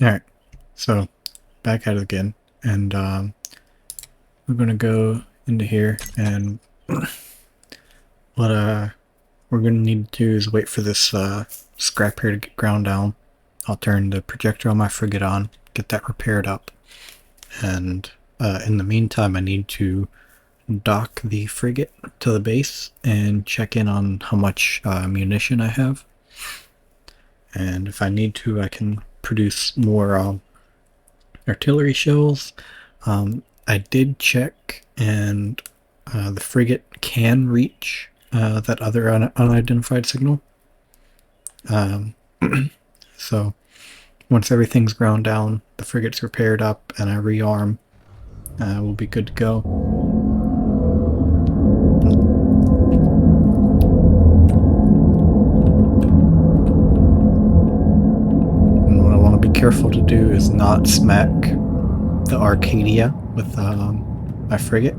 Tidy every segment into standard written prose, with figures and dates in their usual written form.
Alright, so back at it again, and we're gonna go into here, and what we're gonna need to do is wait for this scrap here to get ground down. I'll turn the projector on my frigate on, get that repaired up, and in the meantime I need to dock the frigate to the base and check in on how much munition I have. And if I need to, I can produce more artillery shells. I did check, and the frigate can reach that other unidentified signal. So once everything's ground down, the frigate's repaired up, and I rearm, we'll be good to go. And what I want to be careful to do is not smack the Arcadia with my frigate,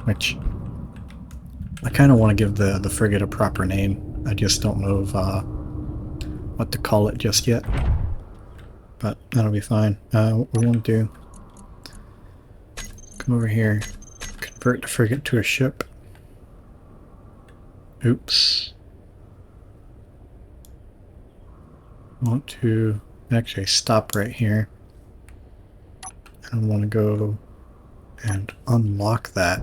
which I kind of want to give the frigate a proper name. I just don't know what to call it just yet, but that'll be fine. What we want to do, come over here, convert the frigate to a ship. Oops. I want to actually stop right here. I want to go and unlock that.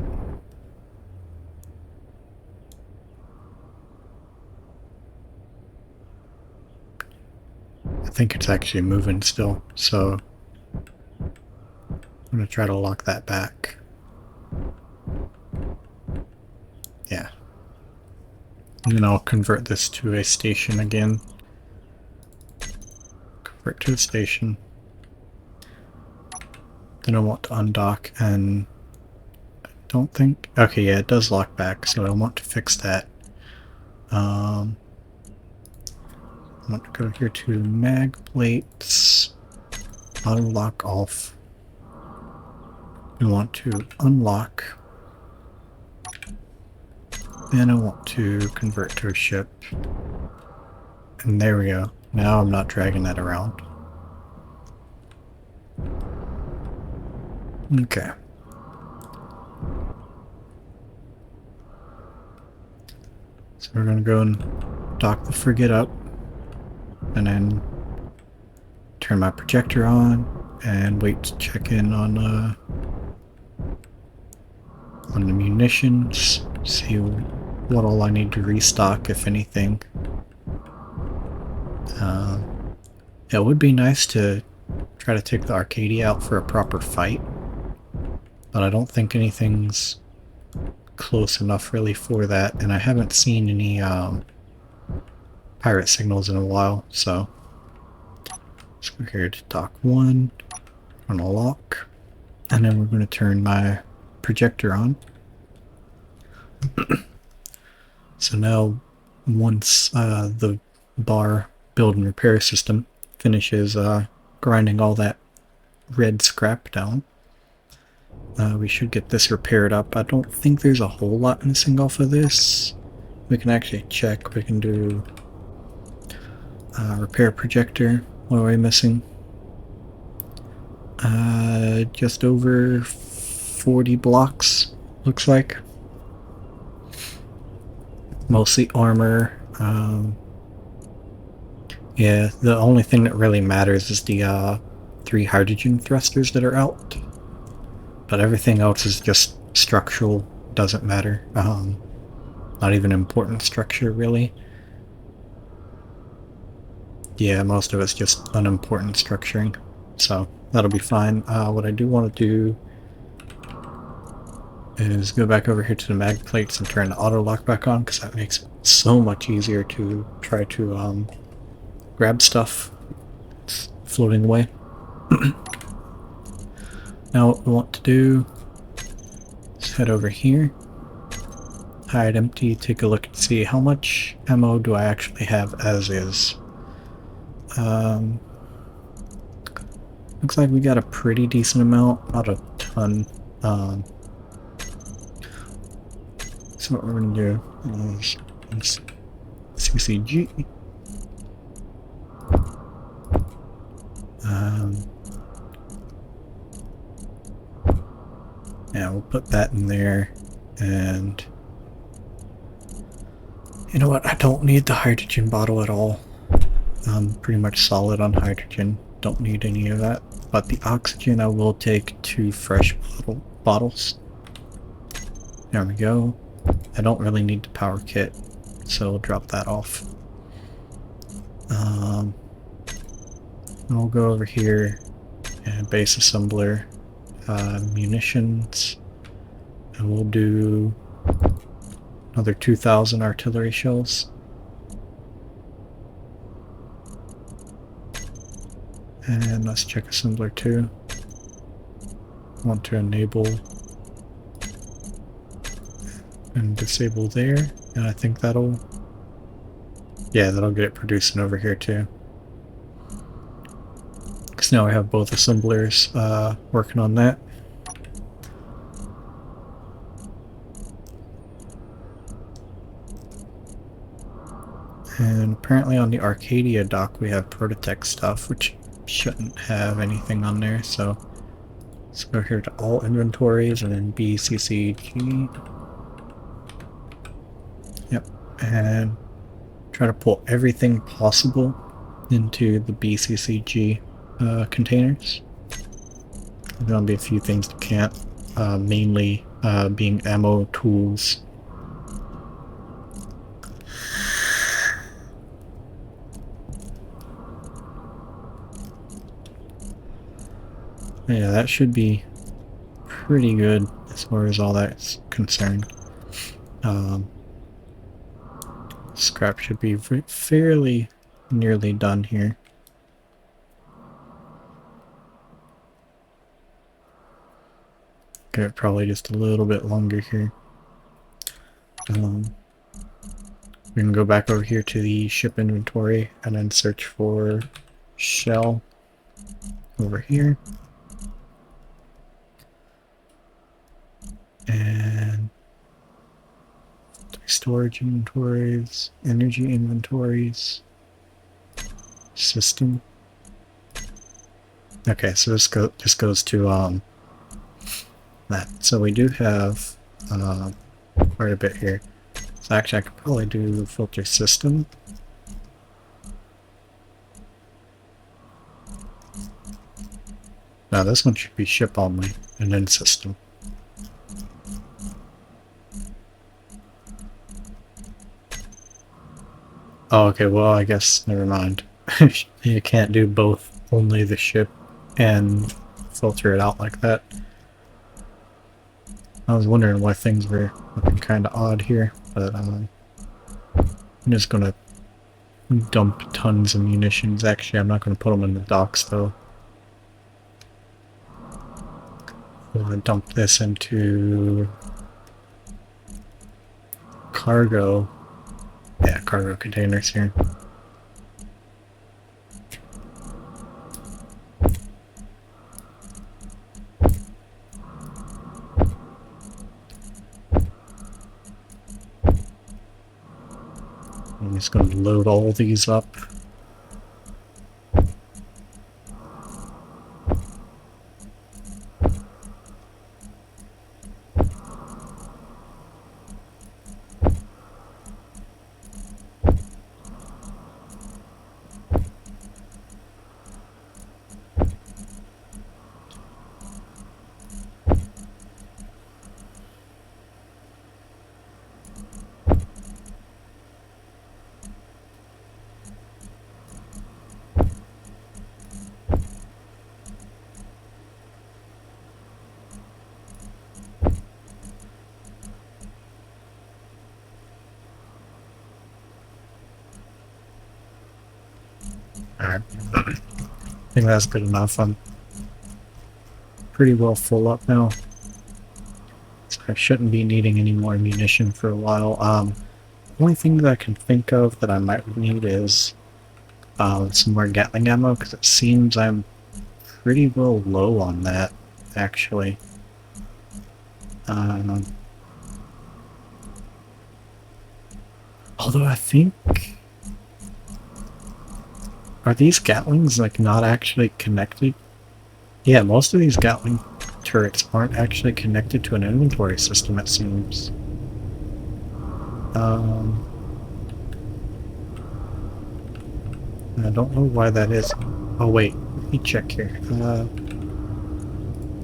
I think it's actually moving still, so I'm going to try to lock that back. Yeah. And then I'll convert this to a station again. Convert to a station. Then I want to undock, and I don't think... Okay, yeah, it does lock back, so I want to fix that. I want to go here to mag plates, auto lock off. We want to unlock, and I want to convert to a ship. And there we go. Now I'm not dragging that around. Okay. So we're going to go and dock the frigate up, and then turn my projector on and wait to check in on the munitions, see what all I need to restock, if anything. It would be nice to try to take the Arcadia out for a proper fight, but I don't think anything's close enough really for that, and I haven't seen any pirate signals in a while, so let's go here to dock 1, on a lock, and then we're going to turn my projector on. So now once the bar build and repair system finishes grinding all that red scrap down, we should get this repaired up. I don't think there's a whole lot missing off of this. We can actually check. We can do repair projector. What are we missing? Just over 40 blocks, looks like. Mostly armor. Yeah, the only thing that really matters is the 3 hydrogen thrusters that are out. But everything else is just structural, doesn't matter. Not even important structure, really. Yeah, most of it's just unimportant structuring, so that'll be fine. What I do want to do is go back over here to the mag plates and turn the auto lock back on, because that makes it so much easier to try to grab stuff that's floating away. Now what we want to do is head over here, hide empty, take a look and see how much ammo do I actually have as is. Looks like we got a pretty decent amount, not a ton. So what we're gonna do is CCG. put that in there, and you know what? I don't need the hydrogen bottle at all. I'm pretty much solid on hydrogen. Don't need any of that. But the oxygen, I will take 2 fresh bottles. There we go. I don't really need the power kit, so we'll drop that off. We'll go over here and base assembler, munitions, and we'll do another 2,000 artillery shells. And let's check assembler 2. Want to enable and disable there, and I think that'll, yeah, that'll get it producing over here too. Because now we have both assemblers working on that. And apparently on the Arcadia dock we have Prototech stuff, which shouldn't have anything on there, so let's go here to all inventories and then BCCG. Yep, and try to pull everything possible into the BCCG containers. There'll be a few things that can't, mainly being ammo, tools. Yeah, that should be pretty good as far as all that's concerned. Scrap should be fairly nearly done here. Give it probably just a little bit longer here. We can go back over here to the ship inventory and then search for shell over here. And storage inventories, energy inventories, system. Okay, so this goes to that. So we do have quite a bit here. So actually I could probably do filter system. Now this one should be ship only, and then system. Oh, okay, well, I guess, never mind. You can't do both, only the ship and filter it out like that. I was wondering why things were looking kind of odd here, but I'm just gonna dump tons of munitions. Actually, I'm not gonna put them in the docks, though. I'm gonna dump this into cargo. Yeah, cargo containers here. I'm just going to load all these up. Alright. I think that's good enough. I'm pretty well full up now. So I shouldn't be needing any more ammunition for a while. The only thing that I can think of that I might need is some more Gatling ammo, because it seems I'm pretty well low on that, actually. Although I think... Are these Gatlings, like, not actually connected? Yeah, most of these Gatling turrets aren't actually connected to an inventory system, it seems. I don't know why that is. Oh wait, let me check here.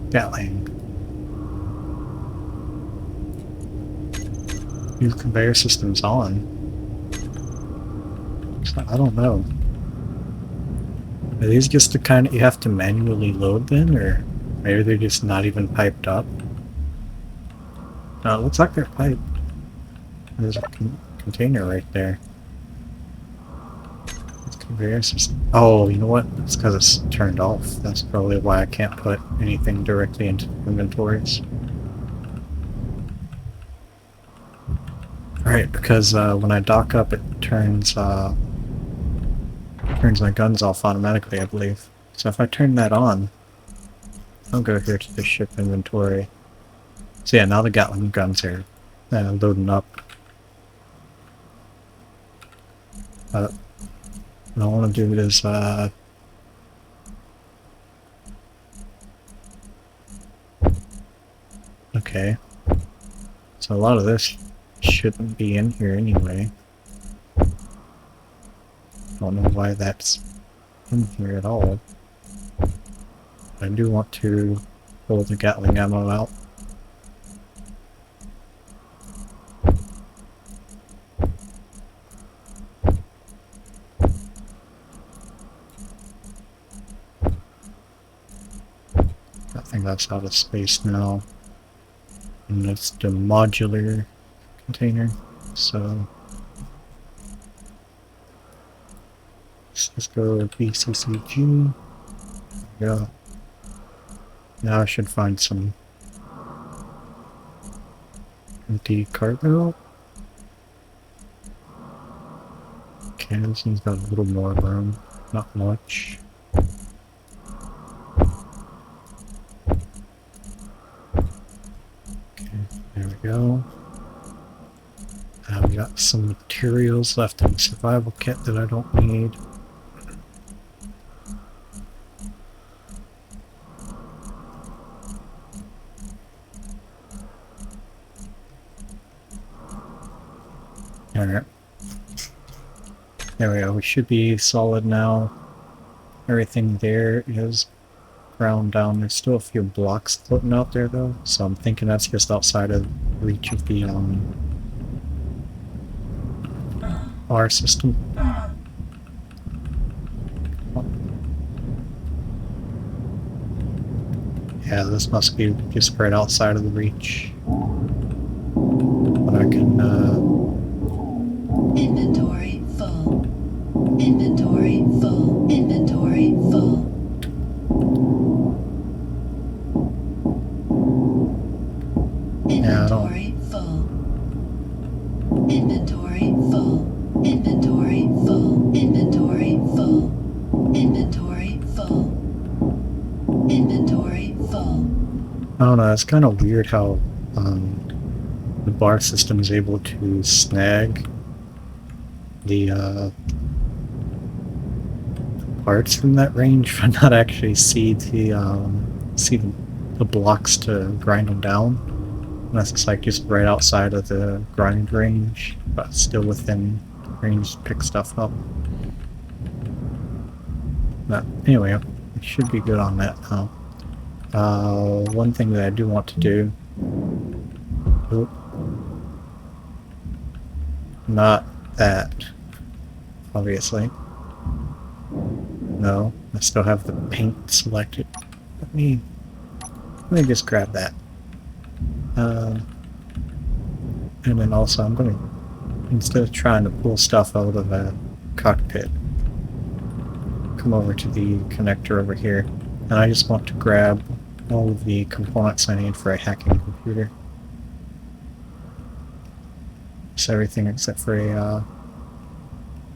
Gatling. Use conveyor systems on. So, I don't know. Are these just the kind you have to manually load then, or maybe they're just not even piped up? No, it looks like they're piped. There's a container right there. It's conveyor system. Oh, you know what? It's because it's turned off. That's probably why I can't put anything directly into inventories. Right, because when I dock up, it turns my guns off automatically, I believe. So if I turn that on, I'll go here to the ship inventory. So yeah, now the Gatling guns are loading up. What I want to do is okay. So a lot of this shouldn't be in here anyway. Don't know why that's in here at all. I do want to pull the Gatling ammo out. I think that's out of space now. And that's the modular container. So let's just go BCCG. Yeah. Now I should find some empty cargo. Okay, this one's got a little more room, not much. Okay, there we go. We got some materials left in the survival kit that I don't need. Alright. There we go, we should be solid now. Everything there is ground down. There's still a few blocks floating out there though, so I'm thinking that's just outside of reach of the R system. Yeah, this must be just right outside of the reach. But I can Inventory full. Inventory full. Inventory full. Inventory full. Inventory full. Inventory full. Inventory full. Inventory full. Inventory full. I don't know, it's kind of weird how the bar system is able to snag the parts from that range but not actually see the blocks to grind them down. Unless it's like just right outside of the grind range, but still within range to pick stuff up. But anyway, we should be good on that now. One thing that I do want to do... Oop. Not that, obviously. No, I still have the paint selected. Let me just grab that. And then also I'm going to, instead of trying to pull stuff out of the cockpit, come over to the connector over here, and I just want to grab all of the components I need for a hacking computer. It's everything except for a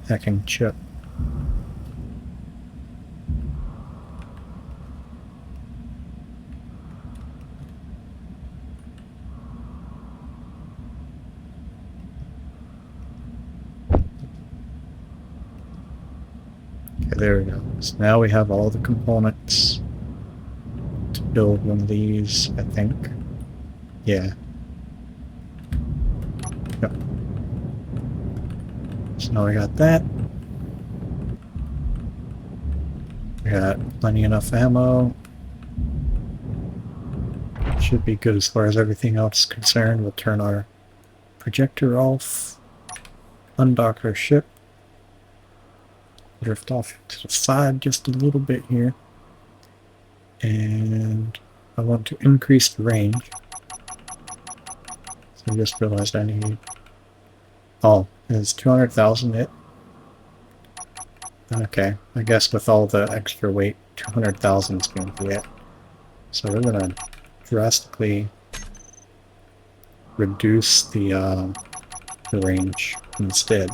hacking chip. Okay, there we go. So now we have all the components to build one of these, I think. Yeah. Yep. So now we got that. We got plenty enough ammo. Should be good as far as everything else is concerned. We'll turn our projector off, undock our ship, drift off to the side just a little bit here, and I want to increase the range. So I just realized I need... Oh, is 200,000 it? Okay, I guess with all the extra weight, 200,000 is going to be it. So we're going to drastically reduce the range instead.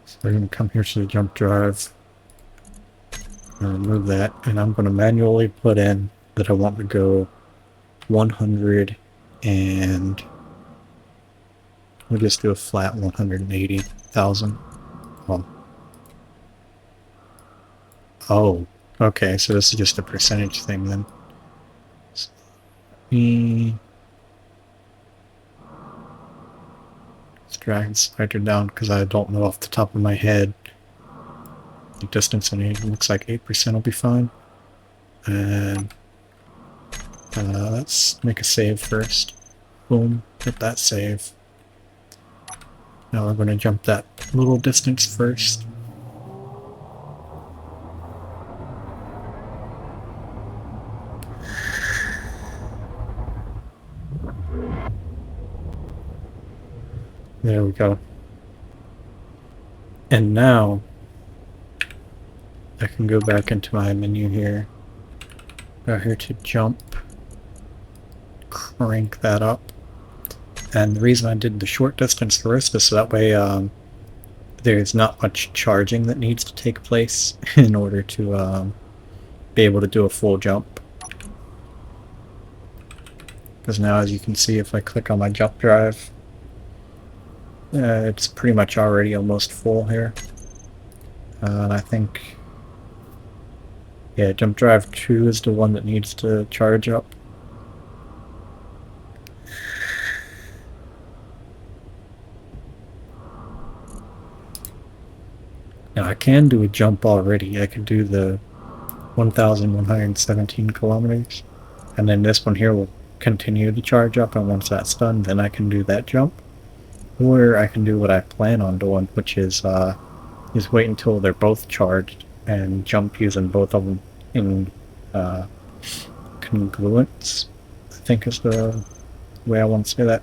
So we're going to come here to the jump drive and remove that, and I'm going to manually put in that I want to go 100 and we'll just do a flat 180,000. Oh, okay, so this is just a percentage thing then. So let's drag the spider down because I don't know off the top of my head the distance I need. It looks like 8% will be fine. And let's make a save first. Boom, hit that save. Now we're going to jump that little distance first. There we go. And now I can go back into my menu here. Go here to jump. Crank that up. And the reason I did the short distance first is so that way there's not much charging that needs to take place in order to be able to do a full jump. Because now, as you can see, if I click on my jump drive, it's pretty much already almost full here. And I think, yeah, jump drive 2 is the one that needs to charge up. Now I can do a jump already. I can do the 1,117 kilometers. And then this one here will continue to charge up, and once that's done, then I can do that jump. Or I can do what I plan on doing, which is wait until they're both charged and jump using both of them in congruence, I think is the way I want to say that.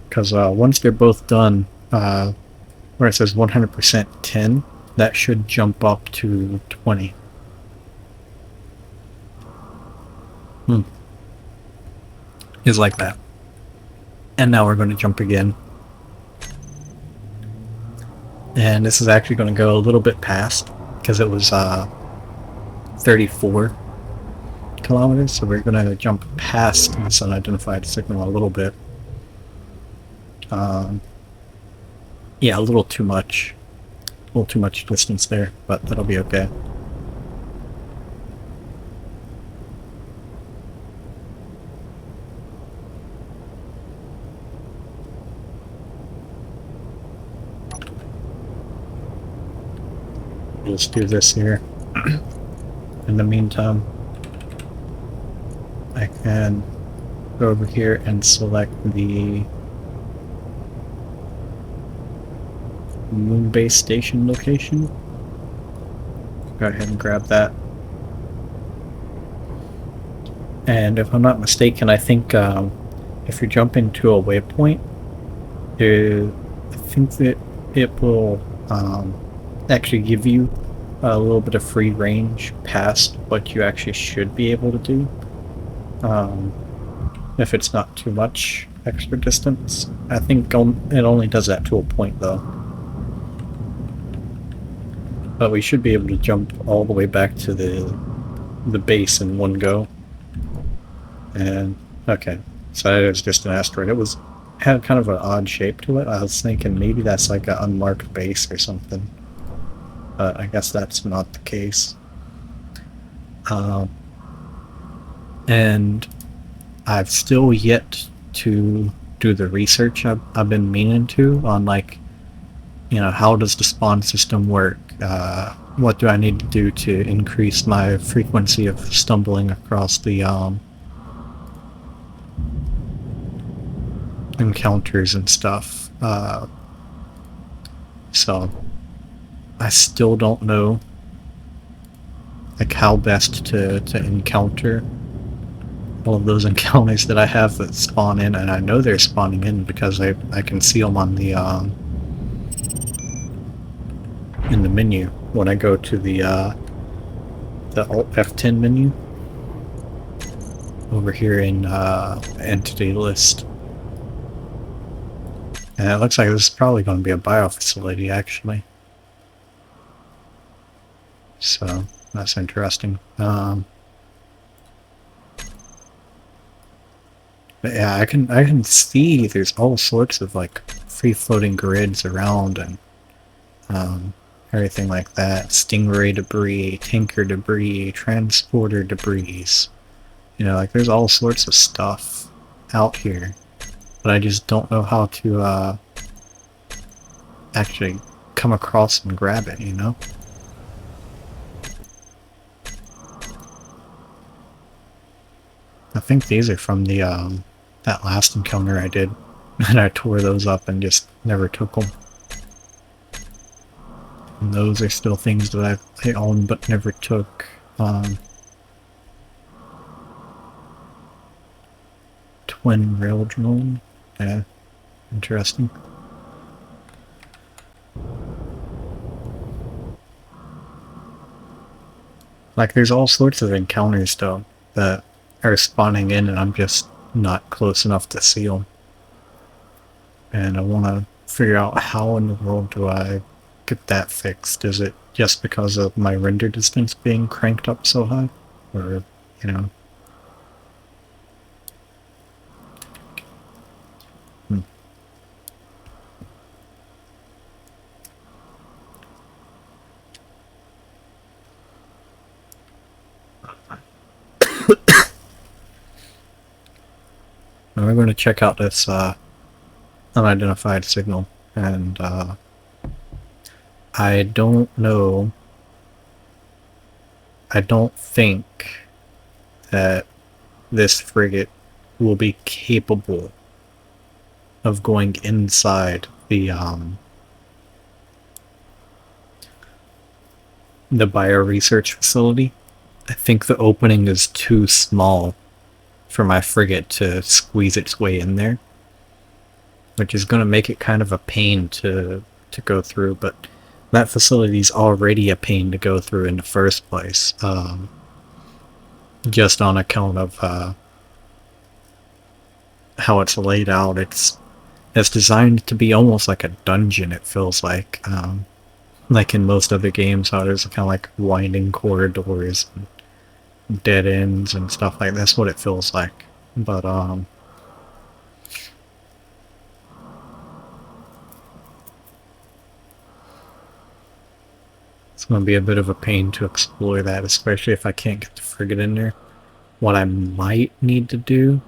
Because once they're both done, where it says 100% 10, that should jump up to 20. Is like that. And now we're going to jump again. And this is actually going to go a little bit past, because it was 34 kilometers, so we're going to jump past this unidentified signal a little bit. Yeah, a little too much. A little too much distance there, but that'll be okay. Let's do this here. In the meantime, I can go over here and select the moon base station location. Go ahead and grab that. And if I'm not mistaken, I think if you're jumping to a waypoint, I think that it will actually give you a little bit of free range past what you actually should be able to do. If it's not too much extra distance. I think it only does that to a point though. But we should be able to jump all the way back to the base in one go. And okay, so that is just an asteroid. It had kind of an odd shape to it. I was thinking maybe that's like an unmarked base or something, but I guess that's not the case. Um, and I've still yet to do the research I've been meaning to on like, how does the spawn system work? What do I need to do to increase my frequency of stumbling across the encounters and stuff? So I still don't know like how best to encounter all of those encounters that I have that spawn in, and I know they're spawning in because I can see them on the in the menu when I go to the Alt F10 menu over here in entity list. And it looks like this is probably going to be a bio facility actually. So that's interesting. But yeah, I can see there's all sorts of like free floating grids around and um, everything like that. Stingray debris, tanker debris, transporter debris. Like there's all sorts of stuff out here, but I just don't know how to actually come across and grab it. I think these are from the that last encounter I did, and I tore those up and just never took them. And those are still things that I own but never took. Twin rail drone. Yeah, interesting. Like, there's all sorts of encounters, though, that are spawning in, and I'm just not close enough to see them. And I want to figure out how in the world do I get that fixed. Is it just because of my render distance being cranked up so high? Or, you know... Hmm. Now we're going to check out this unidentified signal, and I don't know. I don't think that this frigate will be capable of going inside the bio-research facility. I think the opening is too small for my frigate to squeeze its way in there, which is going to make it kind of a pain to go through, but that facility is already a pain to go through in the first place, just on account of how it's laid out. It's designed to be almost like a dungeon, it feels like in most other games, how there's kind of like winding corridors and dead ends and stuff like that. That's what it feels like. But it's going to be a bit of a pain to explore that, especially if I can't get the frigate in there. What I might need to do,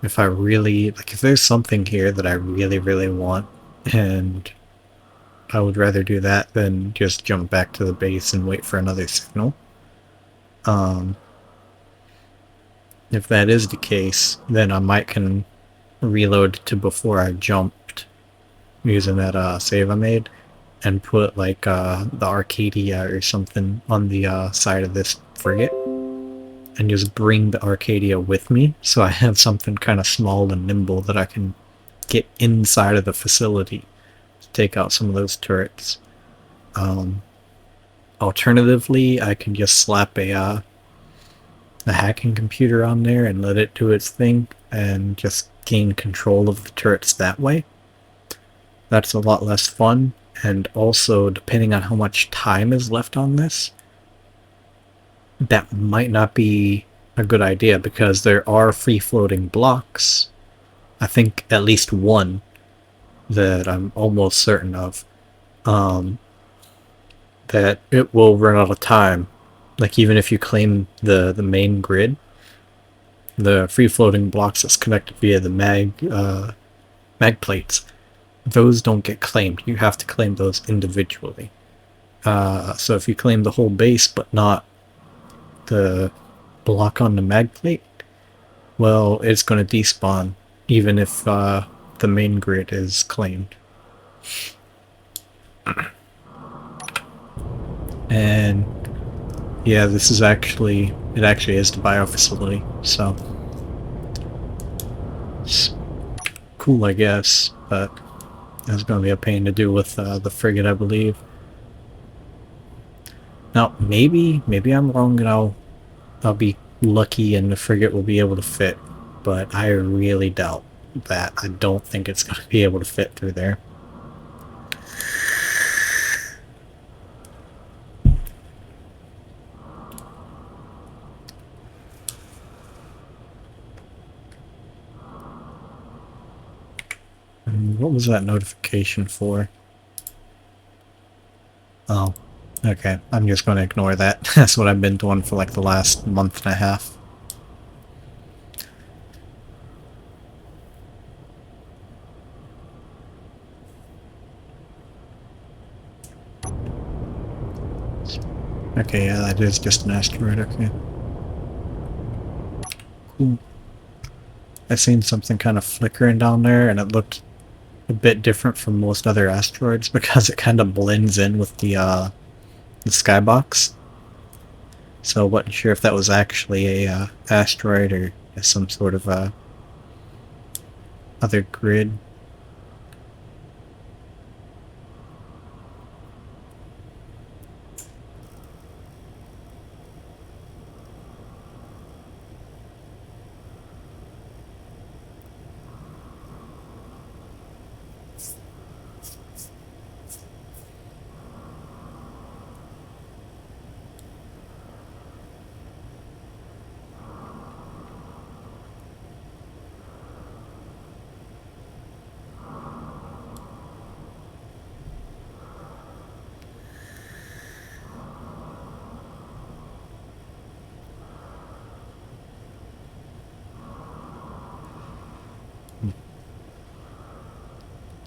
if I really, like, if there's something here that I really, really want, and I would rather do that than just jump back to the base and wait for another signal. If that is the case, then I might can reload to before I jumped using that save I made, and put like the Arcadia or something on the side of this frigate, and just bring the Arcadia with me, so I have something kind of small and nimble that I can get inside of the facility to take out some of those turrets. Alternatively, I can just slap a hacking computer on there and let it do its thing and just gain control of the turrets that way. That's a lot less fun, and also, depending on how much time is left on this, that might not be a good idea because there are free floating blocks. I think at least one that I'm almost certain of. Um, that it will run out of time. Like even if you claim the main grid, the free floating blocks that's connected via the mag plates, those don't get claimed. You have to claim those individually. So if you claim the whole base but not the block on the mag plate, well, it's going to despawn even if the main grid is claimed. And yeah, this is actually, it actually is the bio facility, so it's cool, I guess, but it's going to be a pain to do with the frigate, I believe. Now, maybe I'm wrong and I'll be lucky and the frigate will be able to fit, but I really doubt that. I don't think it's going to be able to fit through there. And what was that notification for? Oh, okay. I'm just going to ignore that. That's what I've been doing for like the last month and a half. Okay, yeah, that is just an asteroid, okay. Cool. I seen something kind of flickering down there and it looked a bit different from most other asteroids because it kind of blends in with the skybox. So I wasn't sure if that was actually a asteroid or some sort of other grid.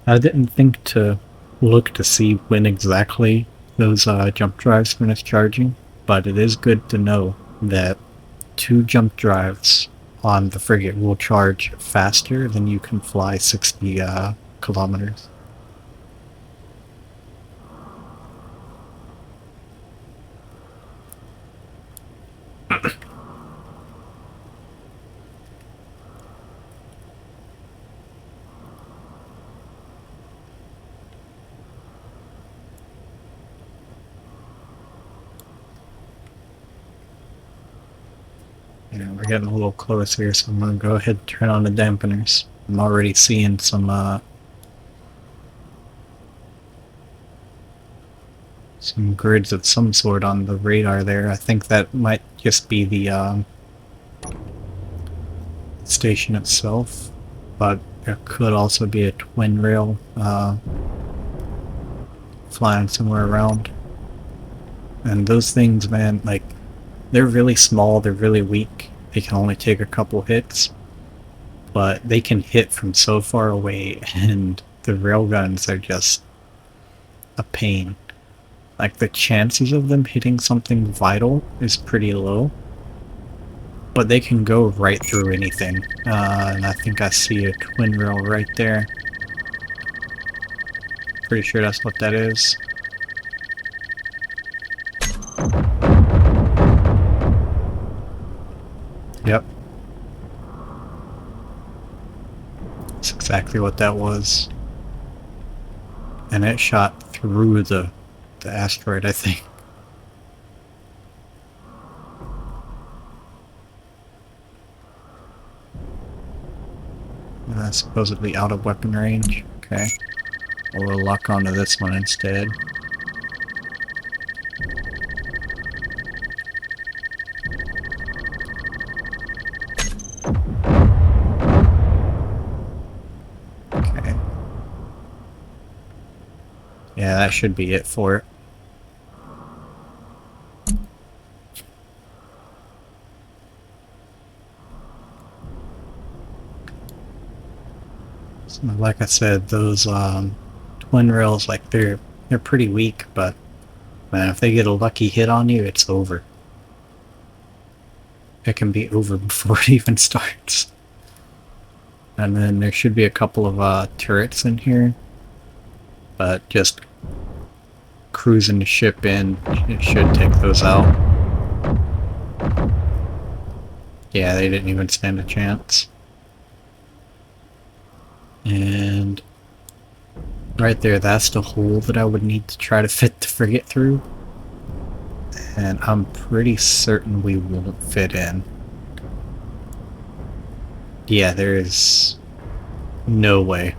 I didn't think to look to see when exactly those jump drives finish charging, but it is good to know that 2 jump drives on the frigate will charge faster than you can fly 60 kilometers. Yeah, we're getting a little close here, so I'm gonna go ahead and turn on the dampeners. I'm already seeing some grids of some sort on the radar there. I think that might just be the station itself, but there could also be a twin rail flying somewhere around. And those things, man, like, they're really small, they're really weak, they can only take a couple hits, but they can hit from so far away, and the railguns are just a pain. Like, the chances of them hitting something vital is pretty low, but they can go right through anything. And I think I see a twin rail right there. Pretty sure that's what that is. Yep. That's exactly what that was. And it shot through the asteroid, I think. Supposedly out of weapon range. Okay. We'll lock onto this one instead. Yeah, that should be it for it. So, like I said, those twin rails, like they're pretty weak, but man, if they get a lucky hit on you, it's over. It can be over before it even starts. And then there should be a couple of turrets in here, but just cruising the ship in, it should take those out. Yeah, they didn't even stand a chance. And right there, that's the hole that I would need to try to fit the frigate through. And I'm pretty certain we won't fit in. Yeah, there is no way.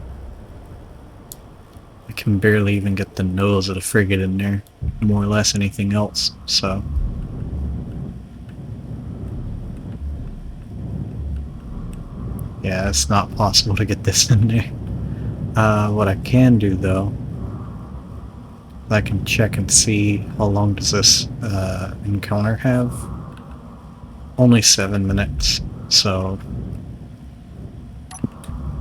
I can barely even get the nose of the frigate in there, more or less anything else, so. Yeah, it's not possible to get this in there. What I can do though, I can check and see how long does this encounter have. Only 7 minutes, so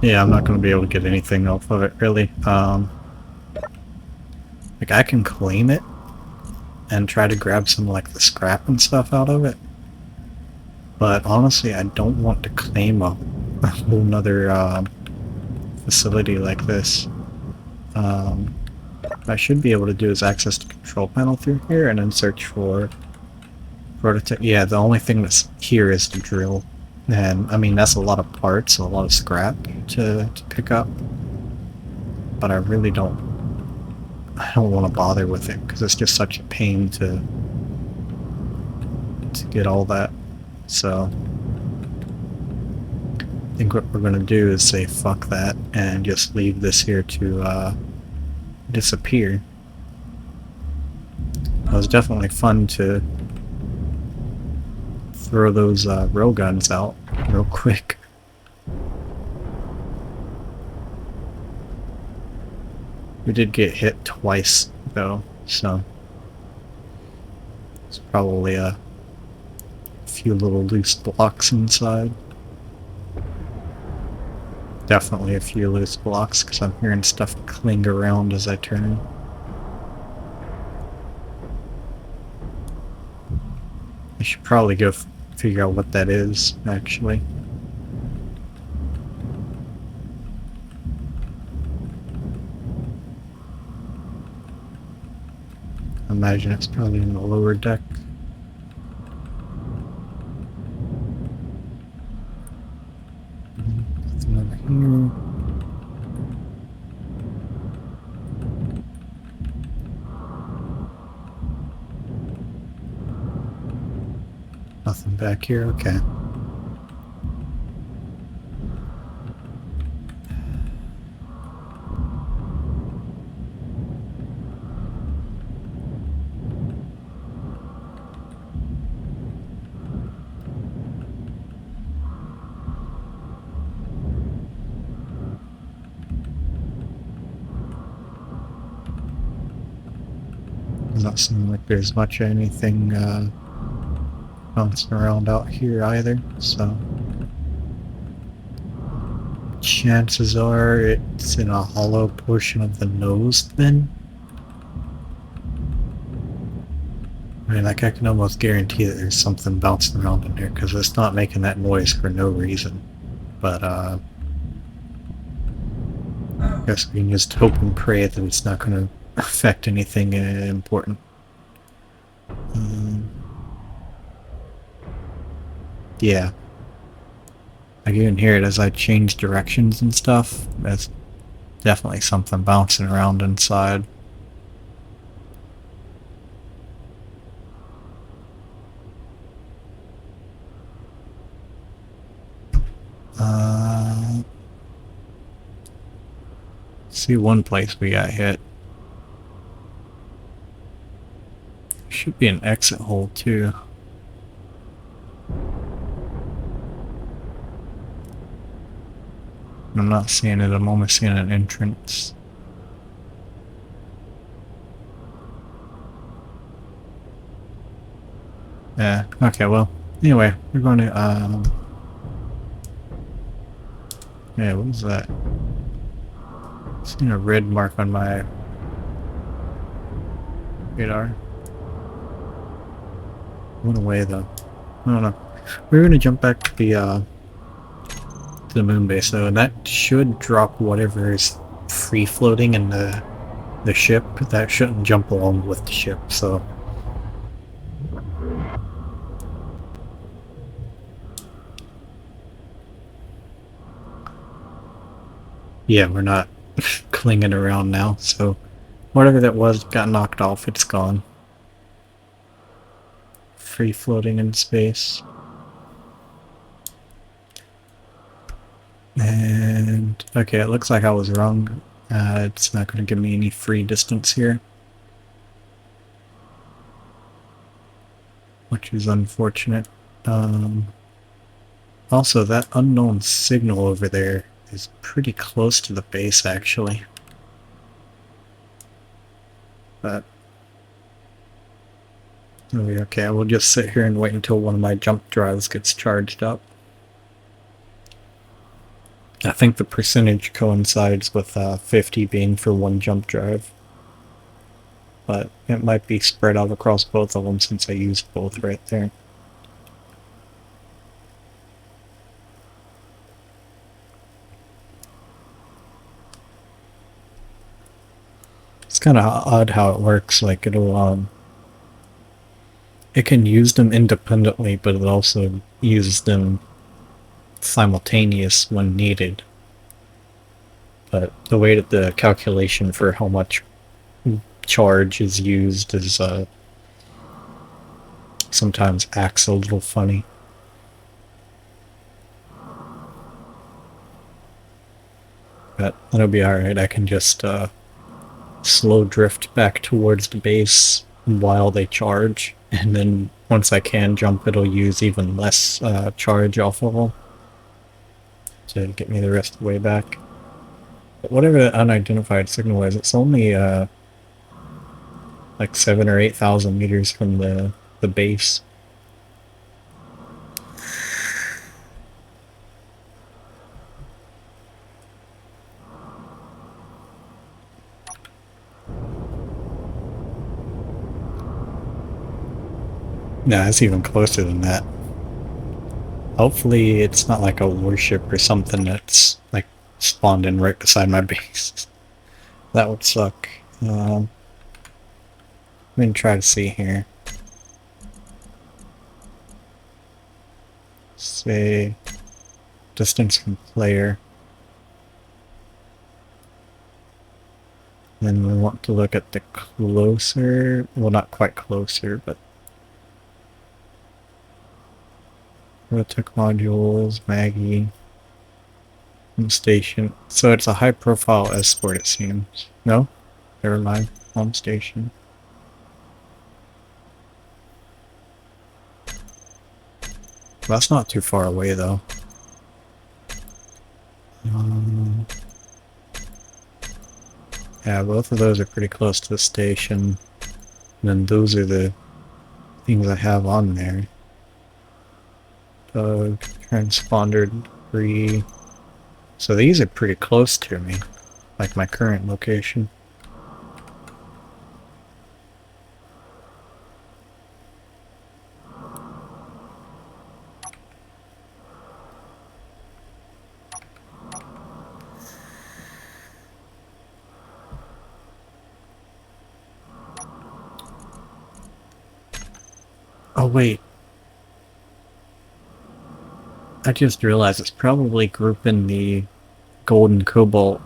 yeah, I'm not going to be able to get anything off of it really. Like I can claim it and try to grab some like the scrap and stuff out of it, but honestly I don't want to claim a whole nother facility like this. What I should be able to do is access the control panel through here and then search for prototype. Yeah, the only thing that's here is the drill. And I mean, that's a lot of parts, a lot of scrap to pick up. But I really I don't want to bother with it because it's just such a pain to get all that. So I think what we're going to do is say fuck that and just leave this here to disappear. It was definitely fun to throw those rail guns out real quick. We did get hit twice though, so it's probably a few little loose blocks inside. Definitely a few loose blocks because I'm hearing stuff cling around as I turn. I should probably go figure out what that is, actually. I imagine it's probably in the lower deck. Nothing over here. Nothing back here, okay. Does not seem like there's much of anything bouncing around out here either, so chances are it's in a hollow portion of the nose then. I mean, like I can almost guarantee that there's something bouncing around in there because it's not making that noise for no reason. But I guess we can just hope and pray that it's not going to affect anything important. Yeah. I can even hear it as I change directions and stuff. That's definitely something bouncing around inside. See one place we got hit. Should be an exit hole too. I'm not seeing it, I'm only seeing an entrance. Yeah. Okay. Well. Anyway, we're going to Yeah. What was that? Seen a red mark on my radar. Went away though. I don't know. We're gonna jump back to the moon base though, and that should drop whatever is free floating in the ship. That shouldn't jump along with the ship. So yeah, we're not clinging around now. So whatever that was got knocked off. It's gone. Free floating in space. And okay, it looks like I was wrong. It's not going to give me any free distance here, which is unfortunate. Also, that unknown signal over there is pretty close to the base, actually. But okay, we'll just sit here and wait until one of my jump drives gets charged up. I think the percentage coincides with 50 being for one jump drive. But it might be spread out across both of them since I used both right there. It's kind of odd how it works. Like it can use them independently, but it also uses them simultaneous when needed. But the way that the calculation for how much charge is used is sometimes acts a little funny. But it'll be alright. I can just slow drift back towards the base while they charge, and then once I can jump, it'll use even less charge off of them to get me the rest of the way back. But whatever the unidentified signal is, it's only like 7,000 or 8,000 meters from the base. Nah, it's even closer than that. Hopefully it's not like a warship or something that's like spawned in right beside my base. That would suck. I'm gonna try to see here. Say distance from player. Then we want to look at the closer, well not quite closer, but Rotec modules, Maggie, home station. So it's a high profile escort it seems. No? Never mind. Home station. That's not too far away though. Yeah, both of those are pretty close to the station. And then those are the things I have on there. Transponder debris. So these are pretty close to me, like my current location. Oh wait, I just realized it's probably grouping the gold and cobalt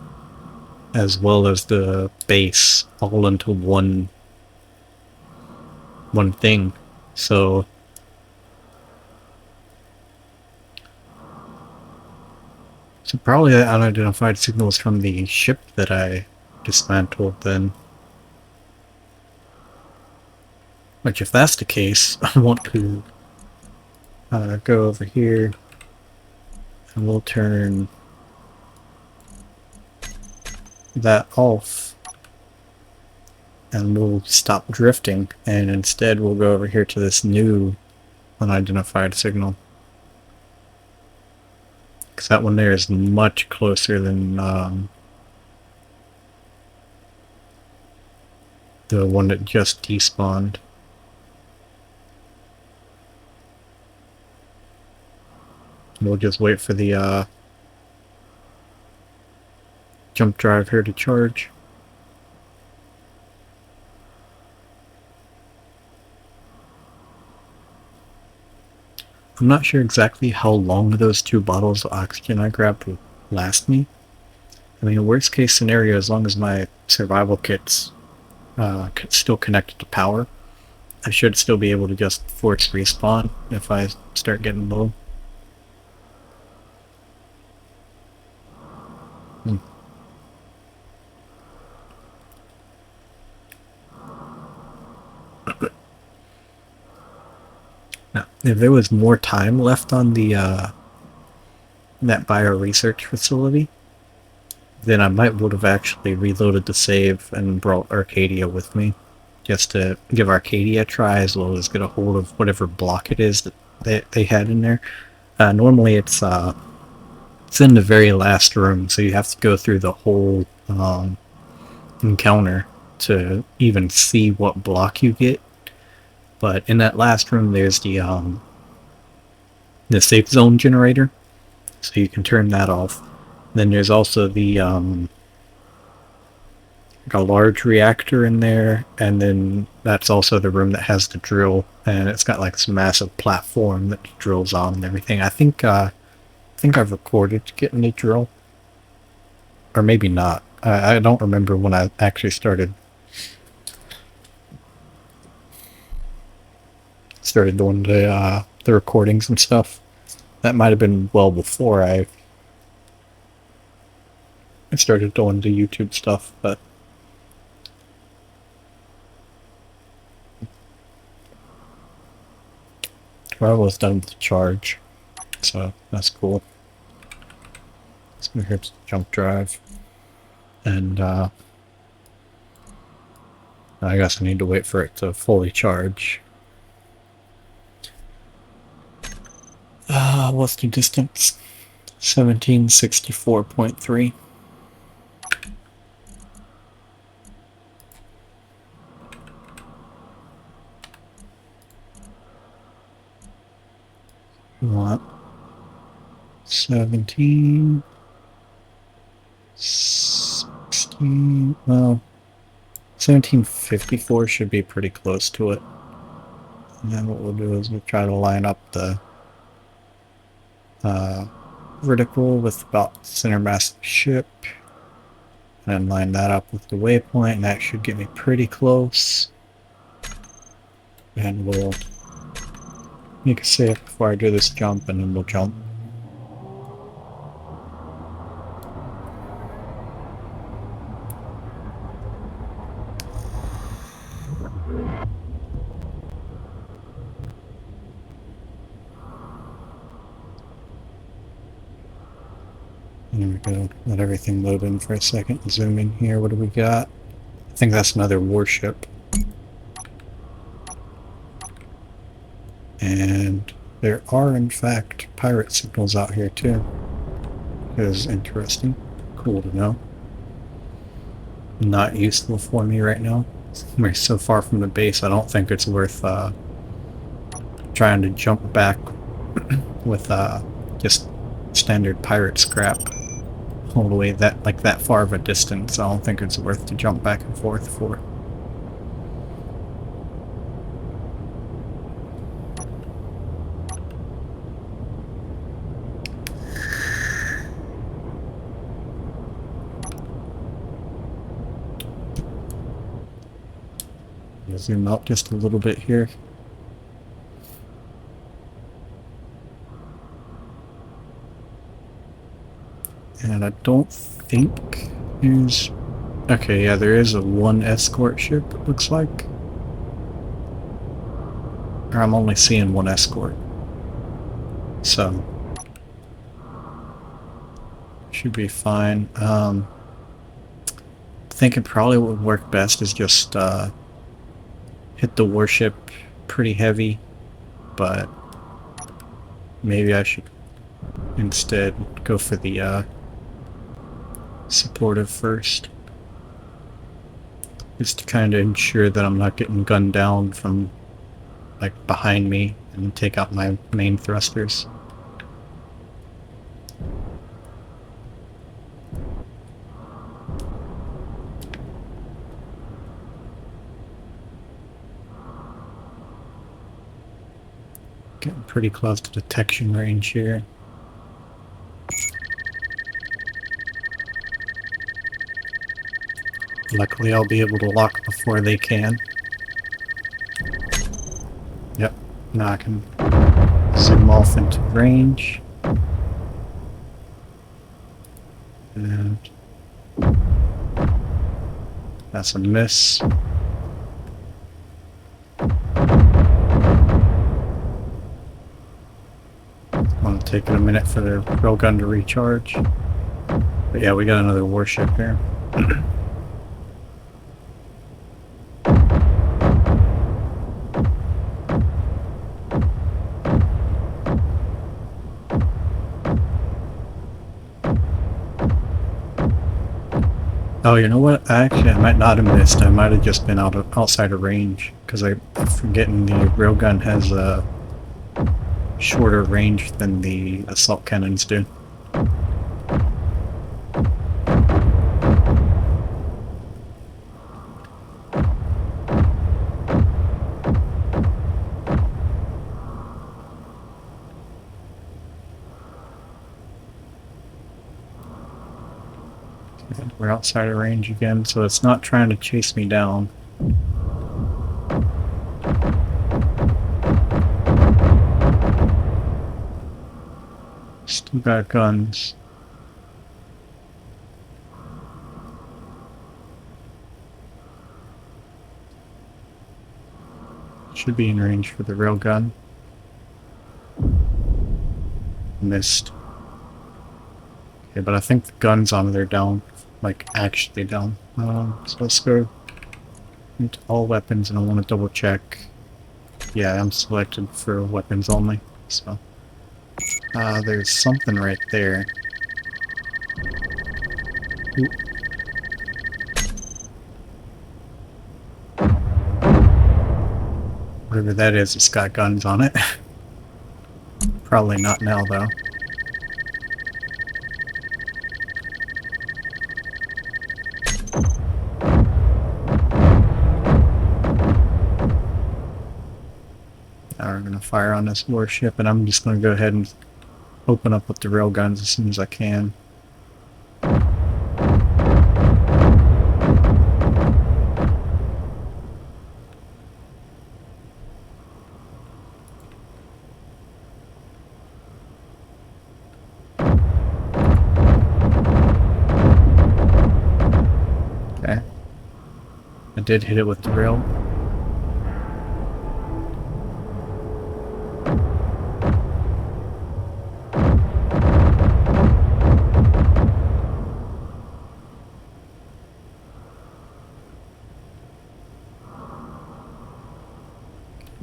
as well as the base all into one thing. So probably the unidentified signals from the ship that I dismantled then. Which if that's the case, I want to go over here and we'll turn that off and we'll stop drifting, and instead we'll go over here to this new unidentified signal. Because that one there is much closer than the one that just despawned. We'll just wait for the jump drive here to charge. I'm not sure exactly how long those 2 bottles of oxygen I grabbed will last me. I mean, worst case scenario, as long as my survival kit's still connected to power, I should still be able to just force respawn if I start getting low. Hmm. Now, if there was more time left on the that bio research facility, then I might would have actually reloaded the save and brought Arcadia with me, just to give Arcadia a try as well as get a hold of whatever block it is that they had in there. Normally it's in the very last room, so you have to go through the whole encounter to even see what block you get. But in that last room, there's the safe zone generator, so you can turn that off. Then there's also the like a large reactor in there, and then that's also the room that has the drill, and it's got like this massive platform that drills on and everything. I think I've recorded getting the drill, or maybe not. I don't remember when I actually started doing the recordings and stuff. That might have been well before I started doing the YouTube stuff, but we're almost done with the charge, so that's cool. Let's go here to the jump drive, and I guess I need to wait for it to fully charge. What's the distance? 1764.3. What? 17, 16, well, 1754 should be pretty close to it. And then what we'll do is we'll try to line up the vertical with about center mass of the ship, and line that up with the waypoint, and that should get me pretty close. And we'll make a save before I do this jump, and then we'll jump. There we go. Let everything load in for a second. Zoom in here. What do we got? I think that's another warship. And there are, in fact, pirate signals out here, too. That is interesting. Cool to know. Not useful for me right now. We're so far from the base, I don't think it's worth trying to jump back with just standard pirate scrap all the way that far of a distance. I don't think it's worth to jump back and forth for. Zoom out just a little bit here. And I don't think there's... Okay, yeah, there is a 1 escort ship, it looks like. Or I'm only seeing 1 escort. So... should be fine. I think it probably would work best is just hit the warship pretty heavy, but maybe I should instead go for the supportive first. Just to kind of ensure that I'm not getting gunned down from like behind me and take out my main thrusters. Getting pretty close to detection range here. Luckily I'll be able to lock before they can. Yep, now I can zoom off into range. And that's a miss. Want to take it a minute for the railgun to recharge. But yeah, we got another warship here. Oh, you know what? Actually, I might not have missed. I might have just been outside of range because I'm forgetting the railgun has a shorter range than the assault cannons do. We're outside of range again, so it's not trying to chase me down. Still got guns. Should be in range for the railgun. Missed. Okay, but I think the guns on it are down. Like, actually down. So let's go into all weapons, and I want to double check. Yeah, I'm selected for weapons only, so. There's something right there. Ooh. Whatever that is, it's got guns on it. Probably not now, though. Now we're gonna fire on this warship, and I'm just gonna go ahead and open up with the railguns as soon as I can. Okay. I did hit it with the rail.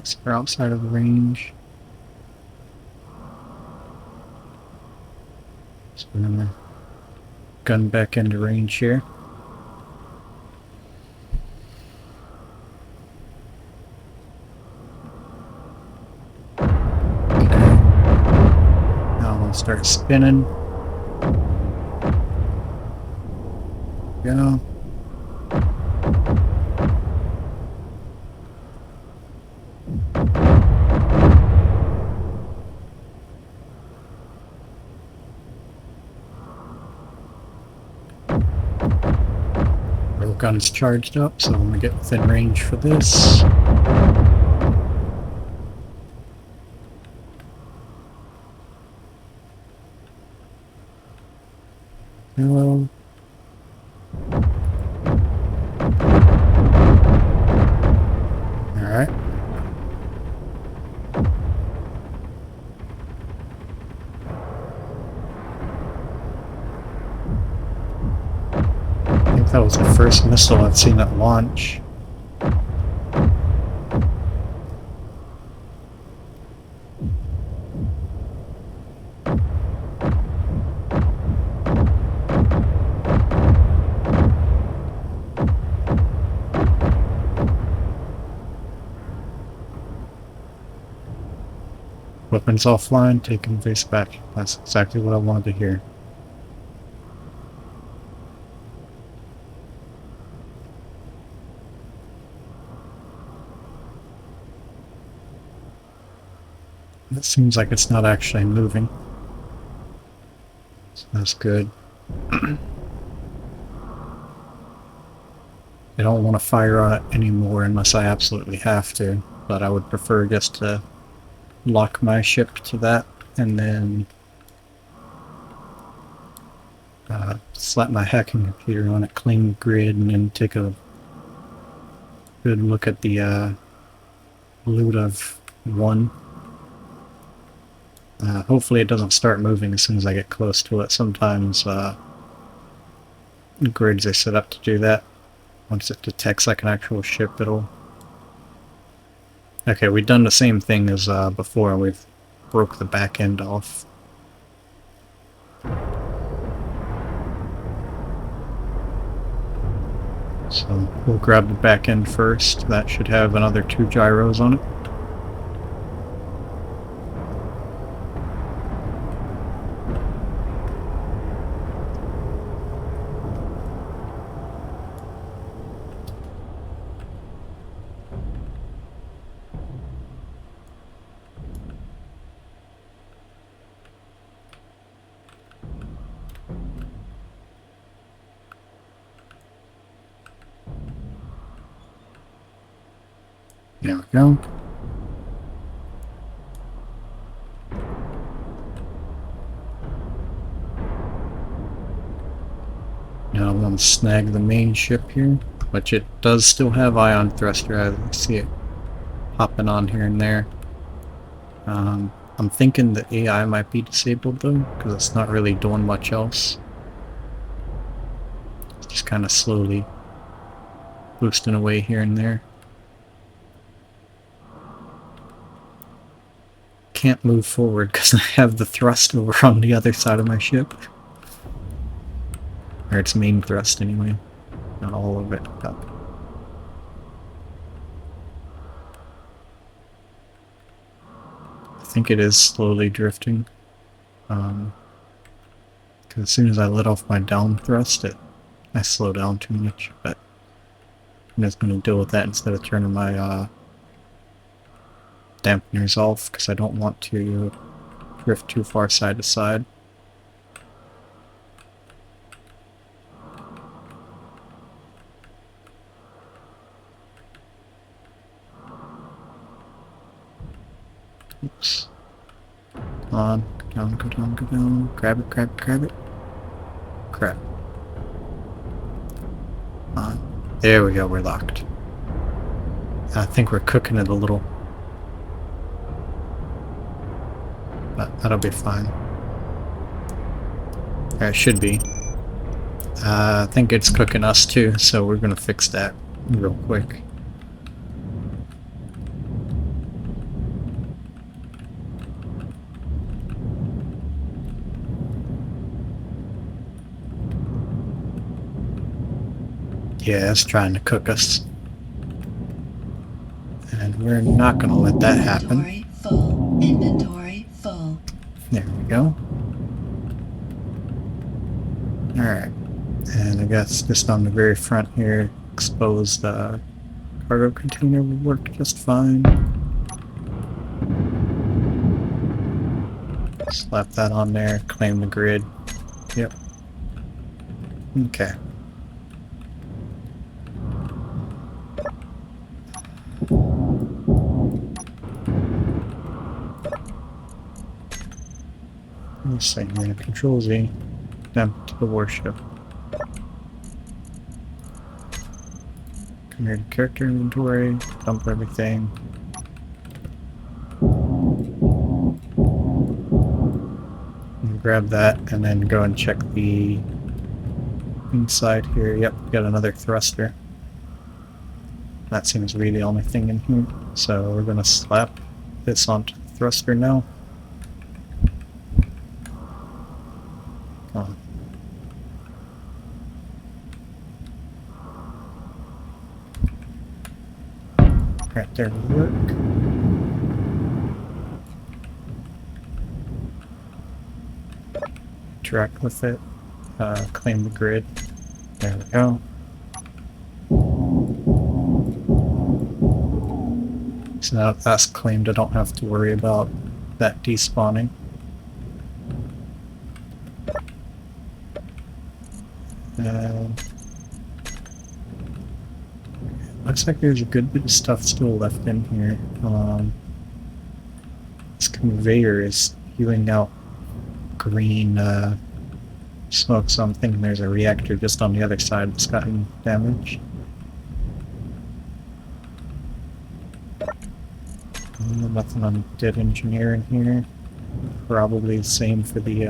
So we're outside of range. So we're gonna gun back into range here. Start spinning. Go. Railgun's charged up, so I'm gonna get within range for this. Hello. Alright. I think that was the first missile I've seen at launch. Equipment's offline, taking face back. That's exactly what I wanted to hear. It seems like it's not actually moving. So that's good. I don't want to fire on it anymore unless I absolutely have to, but I would prefer just to lock my ship to that and then slap my hacking computer on it, clean the grid, and then take a good look at the loot I've won. Hopefully it doesn't start moving as soon as I get close to it. Sometimes grids are set up to do that. Once it detects like an actual ship, it'll... Okay, we've done the same thing as before. We've broke the back end off. So we'll grab the back end first. That should have another 2 gyros on it. There we go. Now I want to snag the main ship here, which it does still have ion thruster. I see it hopping on here and there. I'm thinking the AI might be disabled though, because it's not really doing much else. It's just kind of slowly boosting away here and there. Can't move forward because I have the thrust over on the other side of my ship. Or its main thrust anyway. Not all of it. But I think it is slowly drifting. Because as soon as I let off my down thrust, I slow down too much. But I'm just going to deal with that instead of turning my dampeners off, because I don't want to drift too far side to side. Oops. Come on, go down, go down, go down. Grab it, grab it, grab it. Crap. Come on. There we go, we're locked. I think we're cooking it a little. But that'll be fine. Or it should be. I think it's cooking us too, so we're gonna fix that real quick. Yeah, it's trying to cook us. And we're not gonna let that happen. Inventory full. Inventory full. There we go. Alright. And I guess just on the very front here, exposed cargo container will work just fine. Slap that on there, claim the grid. Yep. Okay. Let's see, we're gonna Control Z, dump to the warship. Come here to character inventory, dump everything. And grab that, and then go and check the inside here. Yep, got another thruster. That seems to be the only thing in here. So we're gonna slap this onto the thruster now. Come on. Right there will work. interact with it. Claim the grid. There we go. So now that's claimed, I don't have to worry about that despawning. Looks like there's a good bit of stuff still left in here. This conveyor is spewing out green smoke, so I'm thinking there's a reactor just on the other side that's gotten damaged. Nothing on dead engineer in here. Probably the same for the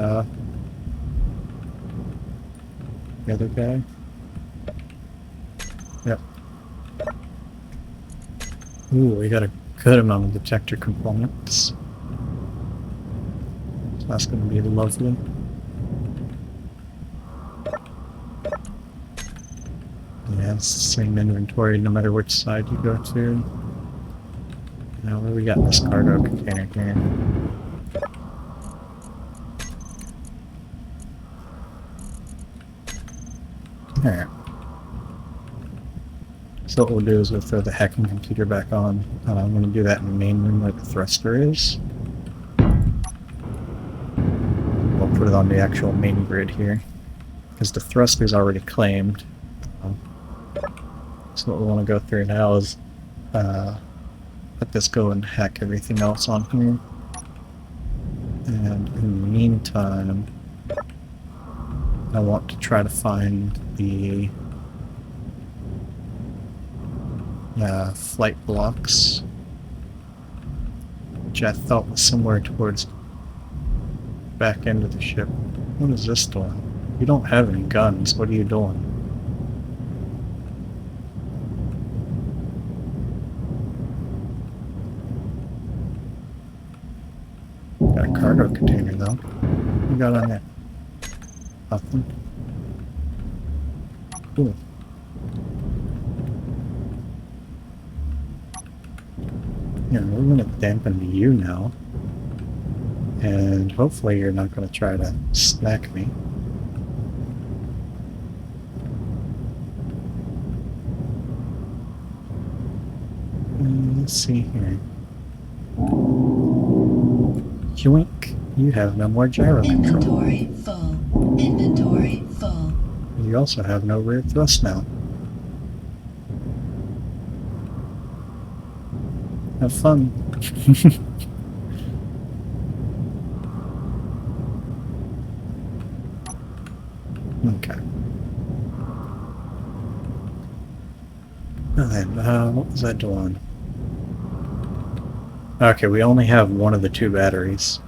other guy. Yep. Ooh, we got a good amount of detector components. So that's going to be lovely. Yeah, it's the same inventory no matter which side you go to. Now, where we got this cargo container here? Alright. So what we'll do is we'll throw the hacking computer back on. I'm going to do that in the main room where the thruster is. We'll put it on the actual main grid here, because the thruster's already claimed. So what we want to go through now is let this go and hack everything else on here. And in the meantime, I want to try to find the flight blocks, which I thought was somewhere towards the back end of the ship. What is this doing? You don't have any guns. What are you doing? Got a cargo container though. What you got on there? Nothing. Cool. Yeah, we're gonna dampen you now. And hopefully you're not gonna try to snack me. Let's see here. Yoink, you have no more gyro control. Inventory full. Inventory full. You also have no rear thrust now. Have fun. Okay. Now then, what was I doing? Okay, we only have one of the two batteries.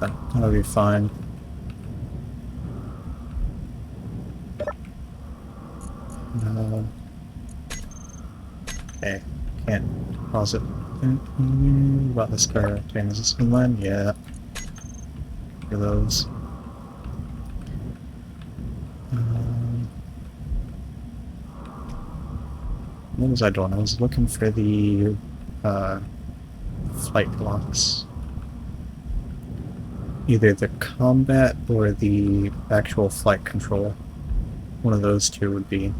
That'll be fine. Okay, can't pause it. About this car. Okay, is this inland? Yeah. For those. What was I doing? I was looking for the flight blocks. Either the combat or the actual flight control. One of those two would be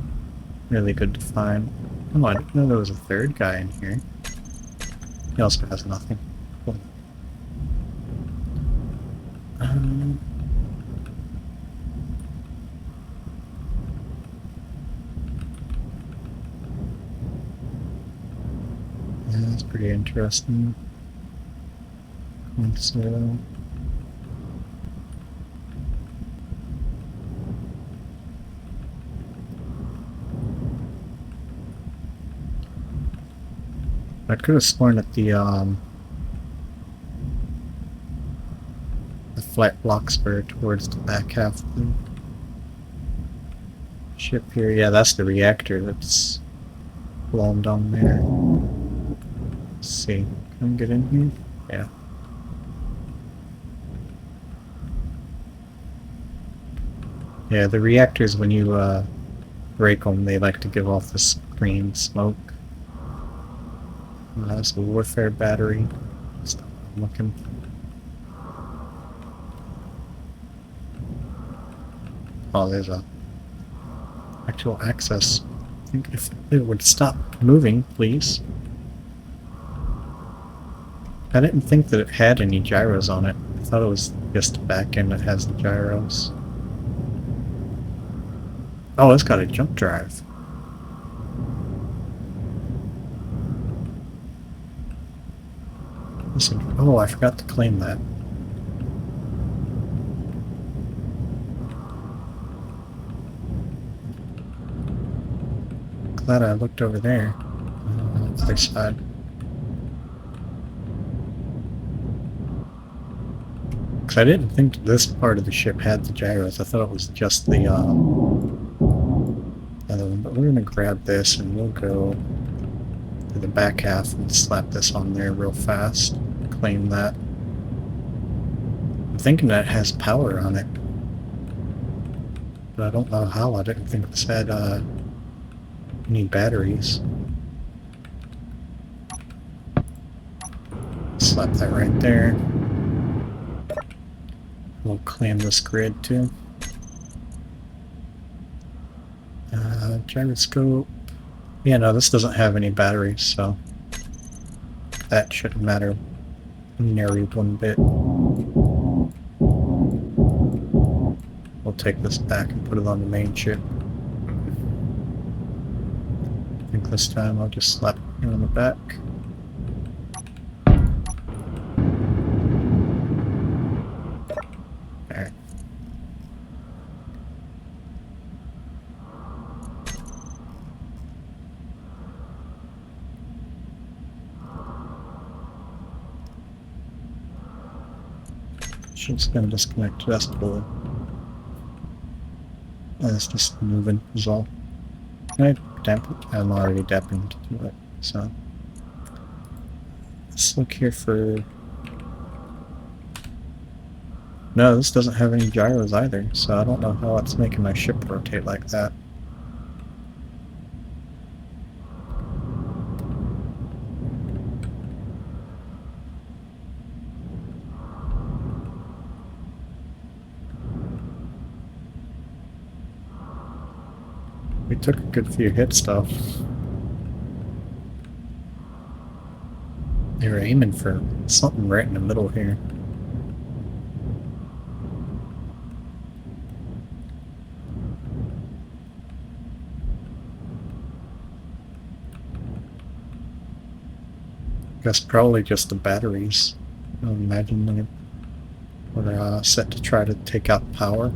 really good to find. Oh, I didn't know there was a third guy in here. He also has nothing. Cool. Yeah, that's pretty interesting. So, I could have sworn that the flight blocks were towards the back half of the ship here. Yeah, that's the reactor that's blown down there. Let's see. Can I get in here? Yeah. Yeah, the reactors, when you break them, they like to give off this green smoke. That's a warfare battery. Stop looking. Oh, there's a actual access. I think if it would stop moving, please. I didn't think that it had any gyros on it. I thought it was just the back end that has the gyros. Oh, it's got a jump drive. Listen, oh, I forgot to claim that. Glad I looked over there. Other side. Because I didn't think this part of the ship had the gyros. I thought it was just the other one. But we're going to grab this and we'll go to the back half and slap this on there real fast. Claim that. I'm thinking that it has power on it. But I don't know how. I didn't think this had any batteries. Slap that right there. We'll claim this grid too. Gyroscope. Yeah, no, this doesn't have any batteries, so that shouldn't matter nary one bit. We'll take this back and put it on the main ship. I think this time I'll just slap it on the back. Alright. Ship's gonna disconnect just below. It's just moving, is all. Can I dampen? I'm already dampened to it, so. Let's look here for... No, this doesn't have any gyros either, so I don't know how it's making my ship rotate like that. We took a good few hits though. They were aiming for something right in the middle here. Guess probably just the batteries. I imagine they were set to try to take out power.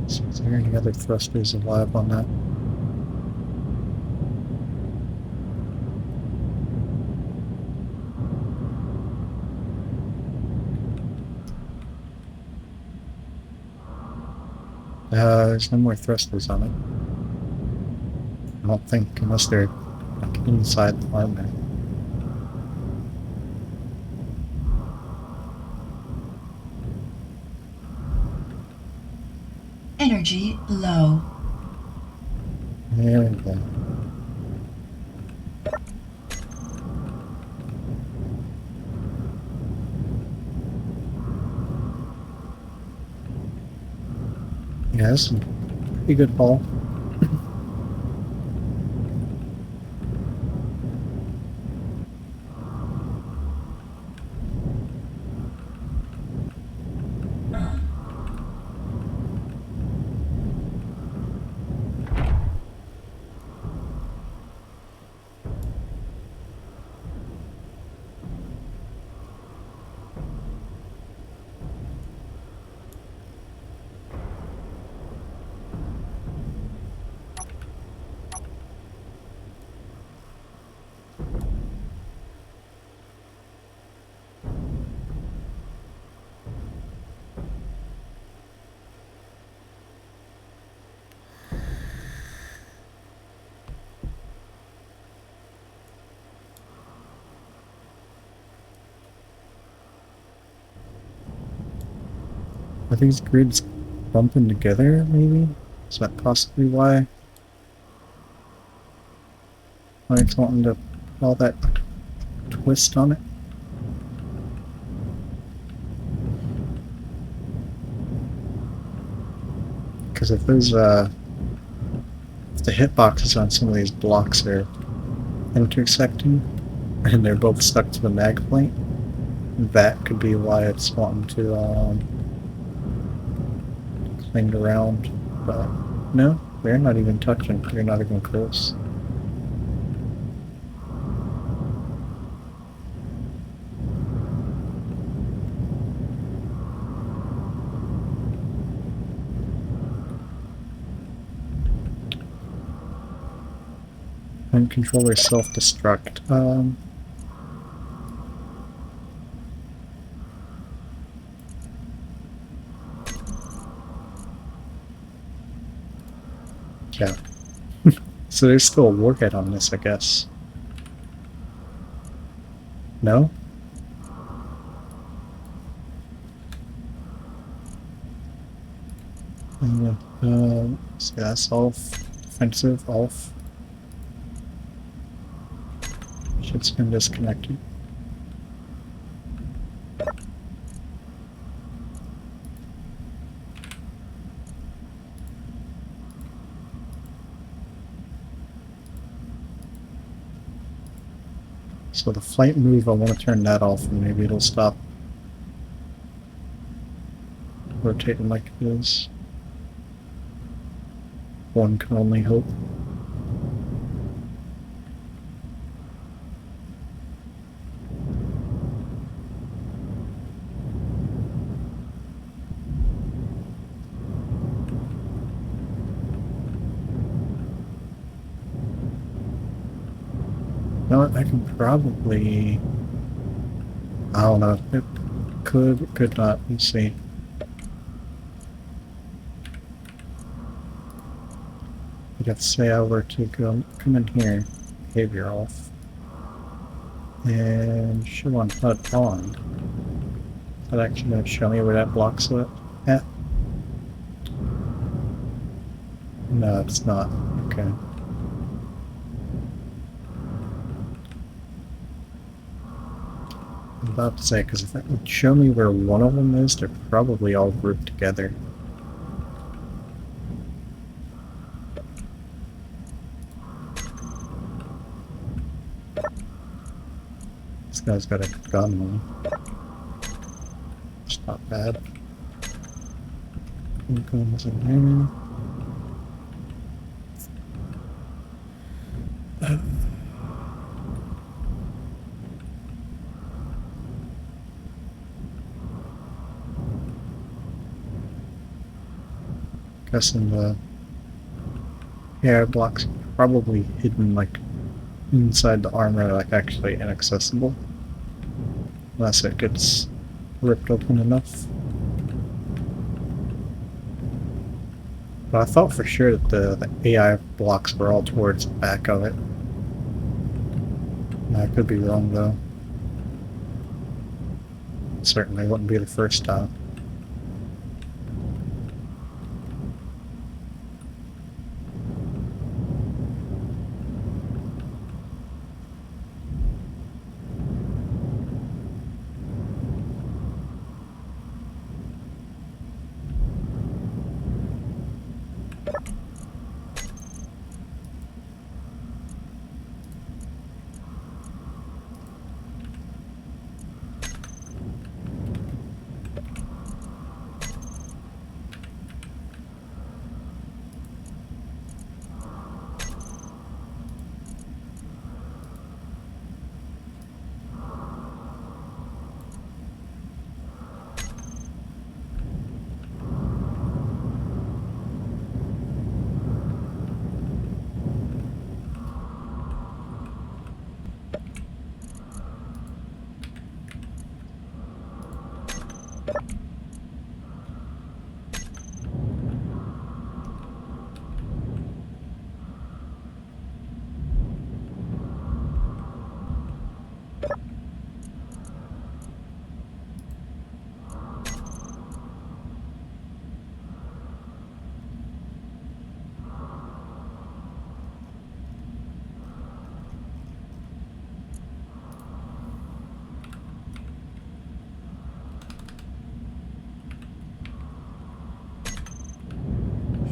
So is there any other thrusters alive on that? There's no more thrusters on it. I don't think, unless they're like inside the armor. Energy low. There we go. Yeah, that's a pretty good ball. Are these grids bumping together, maybe? Is that possibly why it's wanting to put all that twist on it? Because if if the hitboxes on some of these blocks are intersecting, and they're both stuck to the mag plate, that could be why it's wanting to cling around. But no, they're not even touching. They're not even close. And controller self-destruct. Yeah. So there's still a warhead on this, I guess. No? So that's off. Defensive, off. Shit's been disconnected. So the flight move, I want to turn that off and maybe it'll stop rotating like it is. One can only hope. You know what, I can probably... I don't know. It could not. Let's see. I'd have to say I were to come in here, behavior off, and show on HUD on. That actually going to show me where that block's at? No, it's not. Okay. I'm about to say, because if that would show me where one of them is, they're probably all grouped together. This guy's got a gun on. It's not bad. Guns in there. Guessing the air blocks probably hidden like inside the armor, like actually inaccessible. Unless it gets ripped open enough. But I thought for sure that the AI blocks were all towards the back of it. I could be wrong though. Certainly wouldn't be the first time.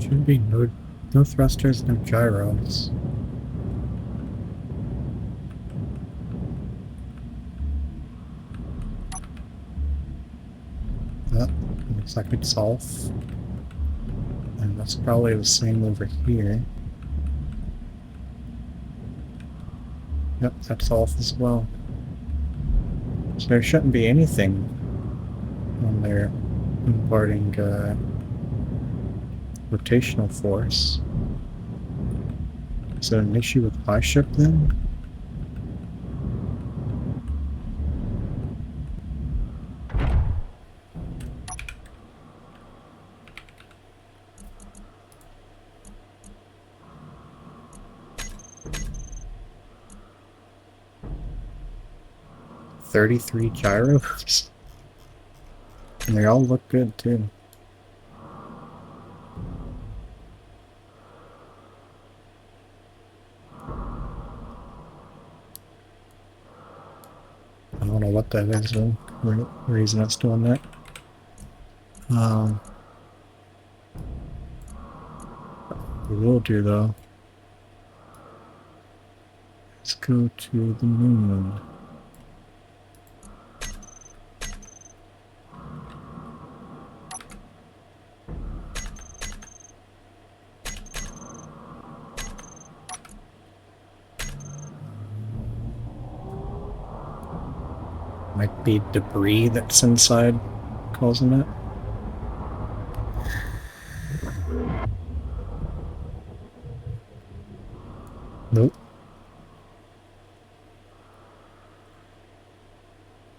Should be no thrusters, no gyros. That looks like it's off. And that's probably the same over here. Yep, that's off as well. So there shouldn't be anything on there imparting rotational force. Is that an issue with my ship then? $33 gyros? And they all look good too. I don't know what that is, though. Reason it's doing that. We will do though. Let's go to the moon. Might be debris that's inside causing it. Nope.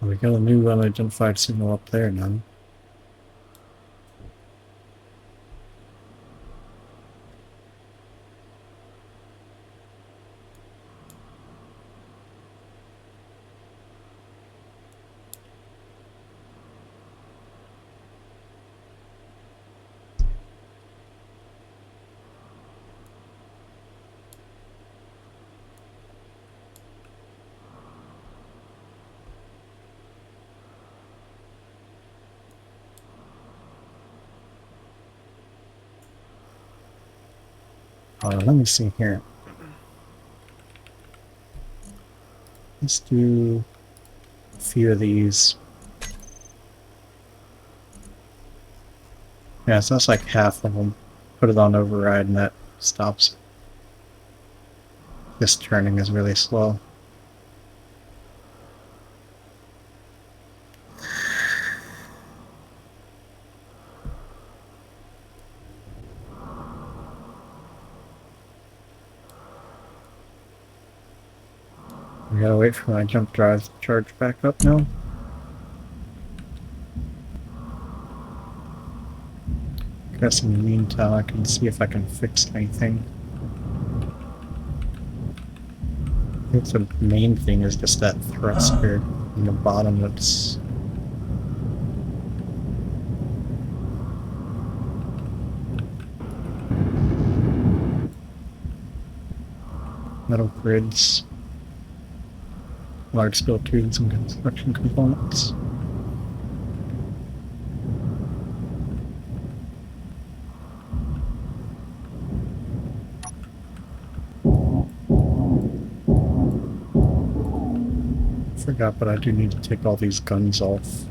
We got a new unidentified signal up there now. Let me see here. Let's do a few of these. Yeah, so that's like half of them. Put it on override and that stops. This turning is really slow. We gotta wait for my jump drive to charge back up now. Guess in the meantime I can see if I can fix anything. I think the main thing is just that thruster in the bottom that's metal grids, large scale tubes and construction components. Forgot, but I do need to take all these guns off.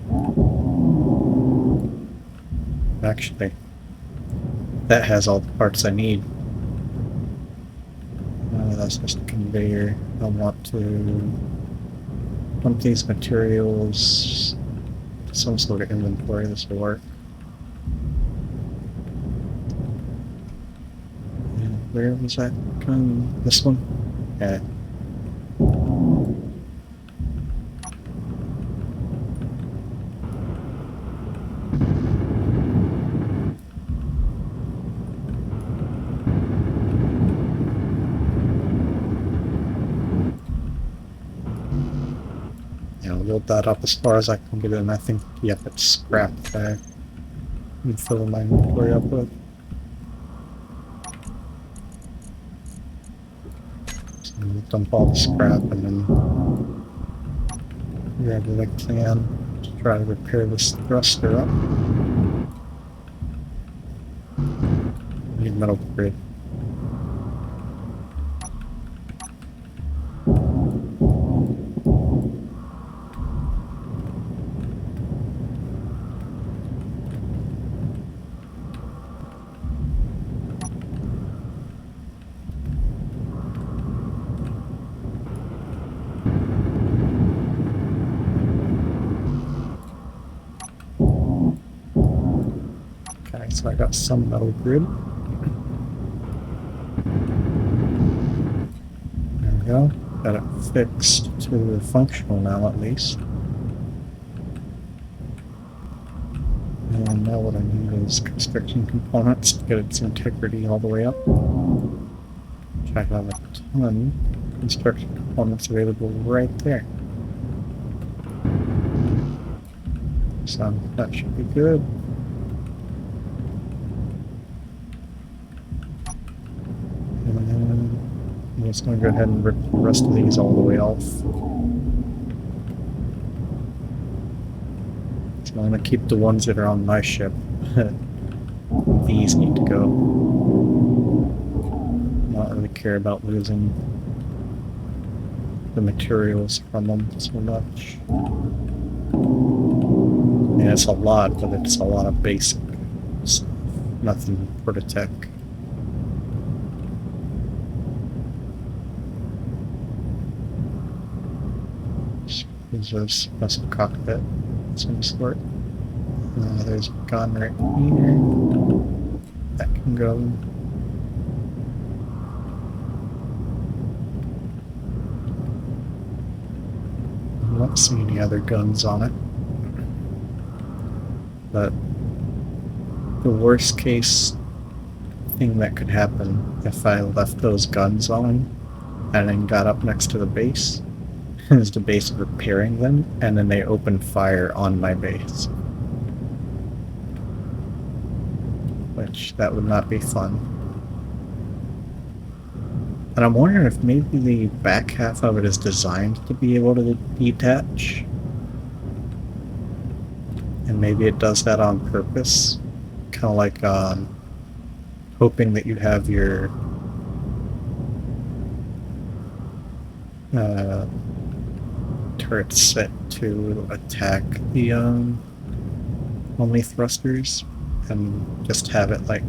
Actually, that has all the parts I need. That's just a conveyor. I want to dump these materials, some sort of inventory. This will work. And where was that gun? This one? Yeah. Load that up as far as I can get it, and I think, yep, it's scrap that I'm filling my inventory up with. So I'm gonna dump all the scrap and then grab what I can to try to repair this thruster up. Need metal grid. Okay, so I got some metal grid. There we go. Got it fixed to functional now at least. And now what I need is construction components to get its integrity all the way up. Which I have a ton of construction components available right there. So that should be good. And I'm just going to go ahead and rip the rest of these all the way off. So I'm going to keep the ones that are on my ship. These need to go. Not really care about losing the materials from them so much. And it's a lot, but it's a lot of basic stuff. Nothing for the tech. There's a special cockpit of some sort. There's a gun right here. That can go. I don't see any other guns on it. But the worst case thing that could happen if I left those guns on and then got up next to the base is the base repairing them, and then they open fire on my base. Which, that would not be fun. And I'm wondering if maybe the back half of it is designed to be able to detach. And maybe it does that on purpose. Kind of like hoping that you have your turrets set to attack the only thrusters, and just have it like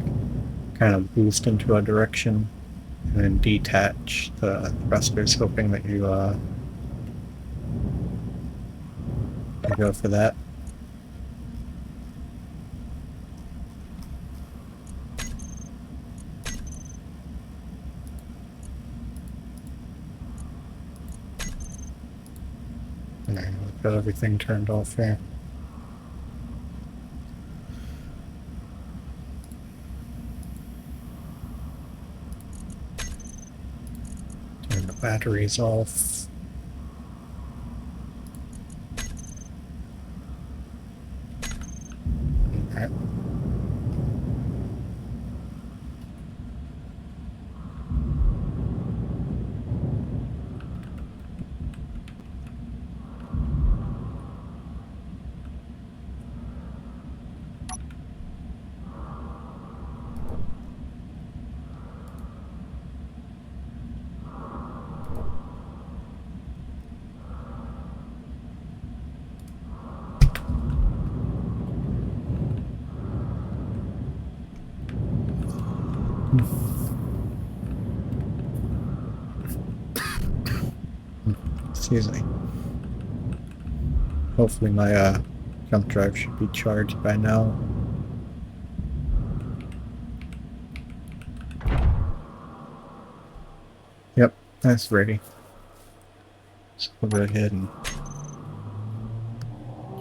kind of boost into a direction and then detach the thrusters, hoping that you go for that. And I've got everything turned off here. Turn the batteries off. Alright. Excuse me. Hopefully my jump drive should be charged by now. Yep, that's ready. So we'll go ahead and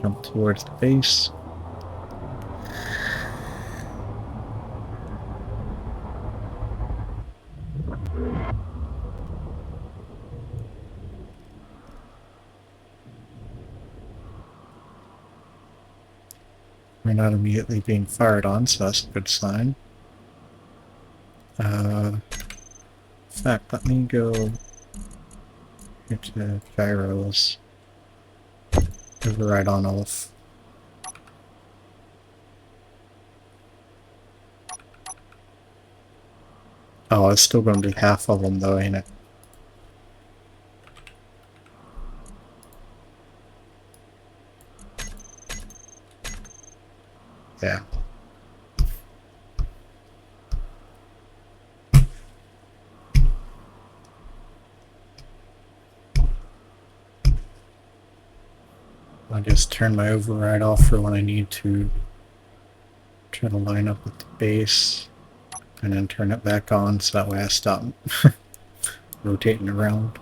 jump towards the base. We're not immediately being fired on, so that's a good sign. In fact, let me go here to gyros. Override on off. Oh, it's still gonna be half of them though, ain't it? Yeah. I just turn my override off for when I need to try to line up with the base, and then turn it back on so that way I stop rotating around.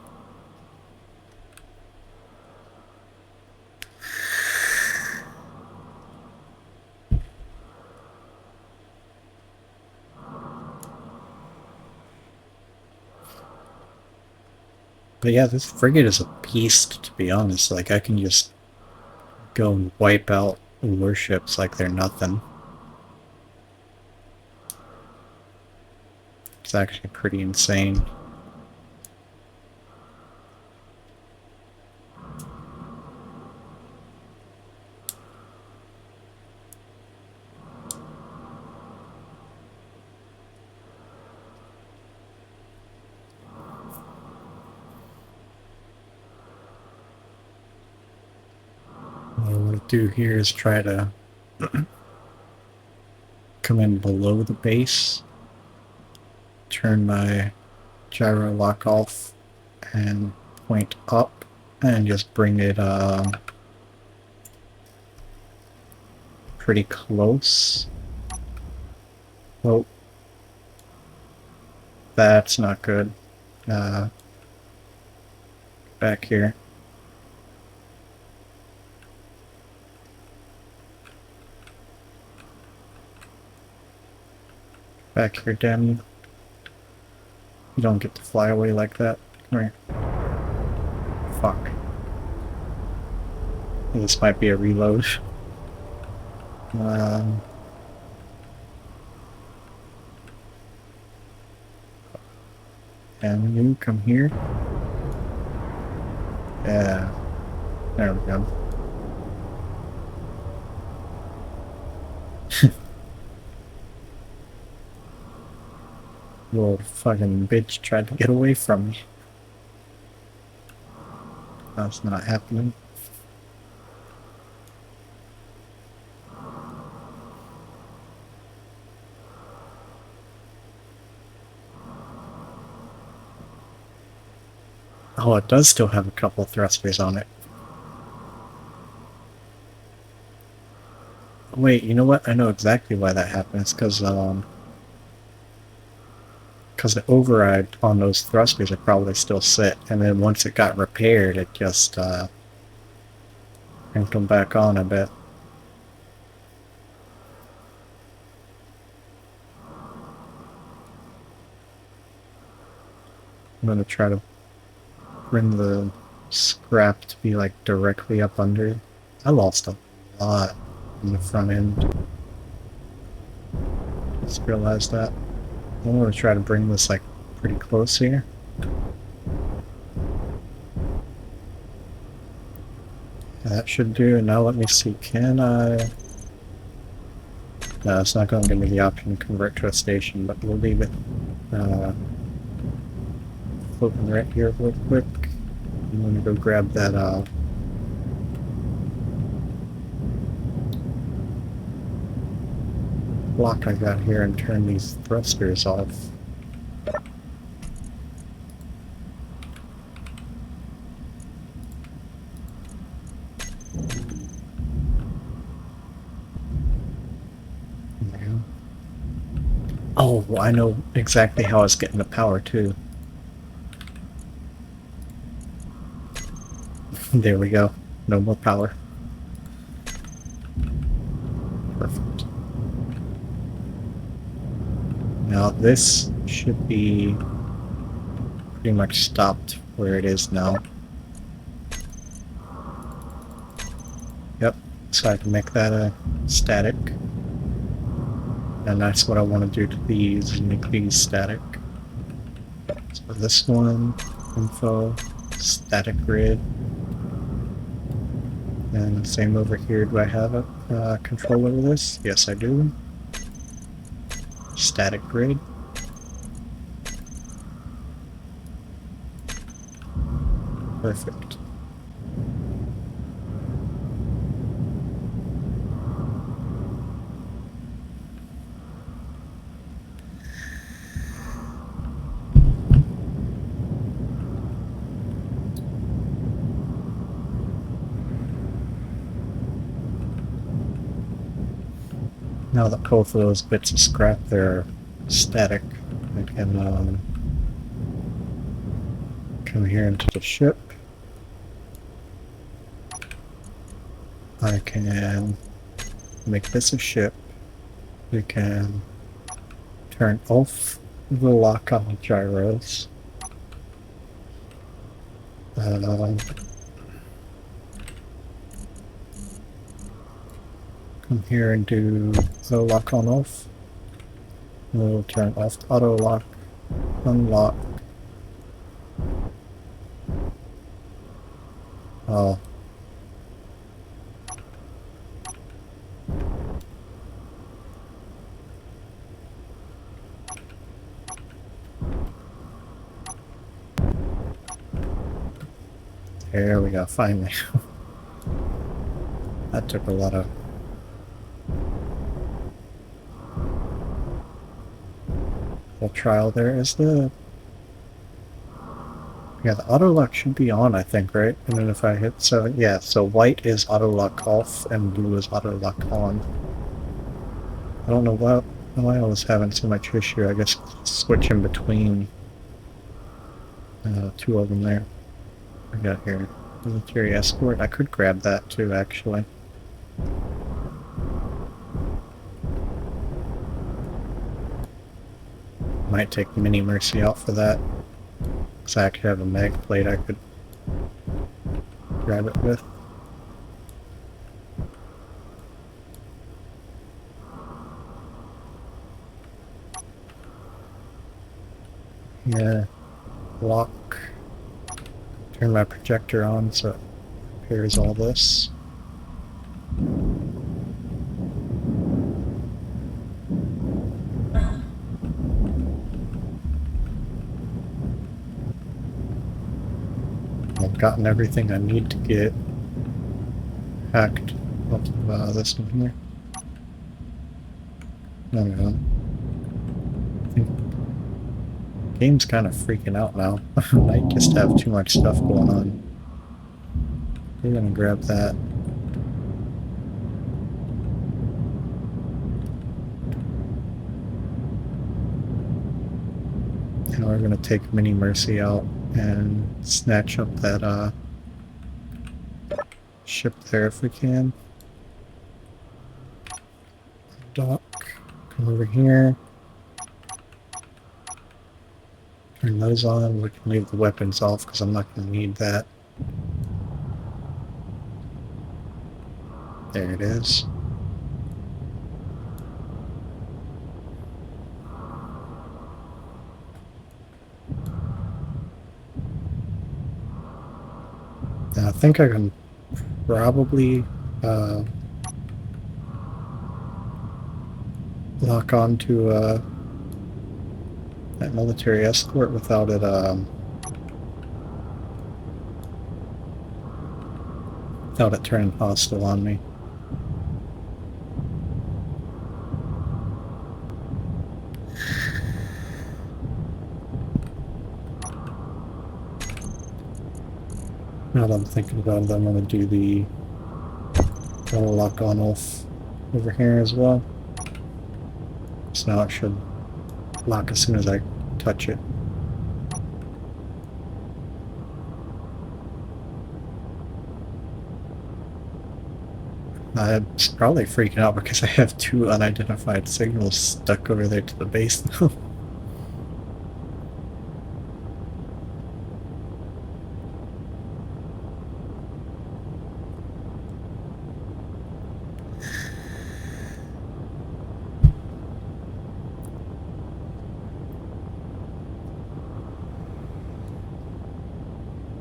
But yeah, this frigate is a beast, to be honest. Like, I can just go and wipe out warships like they're nothing. It's actually pretty insane. What I want to do here is try to come in below the base, turn my gyro lock off, and point up, and just bring it pretty close. Oh, that's not good. Back here. Back here, damn you. You don't get to fly away like that. Come here. Fuck. This might be a reload. Um, and you come here. Yeah. There we go. Little fucking bitch tried to get away from me. That's not happening. Oh, it does still have a couple thrusters on it. Wait, you know what? I know exactly why that happens, because the override on those thrusters would probably still sit, and then once it got repaired, it just cranked them back on a bit. I'm gonna try to bring the scrap to be like directly up under. I lost a lot in the front end. Just realized that. I'm gonna try to bring this like pretty close here. That should do. And now let me see, can I... No, it's not going to give me the option to convert to a station, but we'll leave it floating right here real quick. I'm going to go grab that block I got here and turn these thrusters off. Oh, I know exactly how I was getting the power too. There we go. No more power. Perfect. Now this should be pretty much stopped where it is now. Yep, so I can make that a static. And that's what I want to do to these, make these static. So this one, info, static grid. And same over here, do I have a control over this? Yes, I do. Static grid. Perfect. Now that both of those bits of scrap there are static, I can come here into the ship. I can make this a ship. We can turn off the lock on the gyros. Come here and do the lock on off. We'll turn off auto lock, unlock. Oh. There we go, finally. That took a lot of trial there. Is the... Yeah, the auto lock should be on, I think, right? And then if I hit... So, yeah, so white is auto lock off and blue is auto lock on. I don't know why I was having so much issue. I guess switching between two of them there. I got here. Military escort. I could grab that too, actually. Might take Mini Mercy out for that. Because I actually have a mag plate I could grab it with. Yeah. Lock. Turn my projector on so it repairs all this. I've gotten everything I need to get hacked off of this one here. No. I think the game's kind of freaking out now. I might just have too much stuff going on. We're gonna grab that. And we're gonna take Mini Mercy out and snatch up that ship there if we can. Dock. Come over here. Turn those on. We can leave the weapons off because I'm not going to need that. There it is. Now I think I can probably lock onto that military escort without it turning hostile on me. Now that I'm thinking about it, I'm going to do the auto lock on off over here as well. So now it should lock as soon as I touch it. I'm probably freaking out because I have two unidentified signals stuck over there to the base now.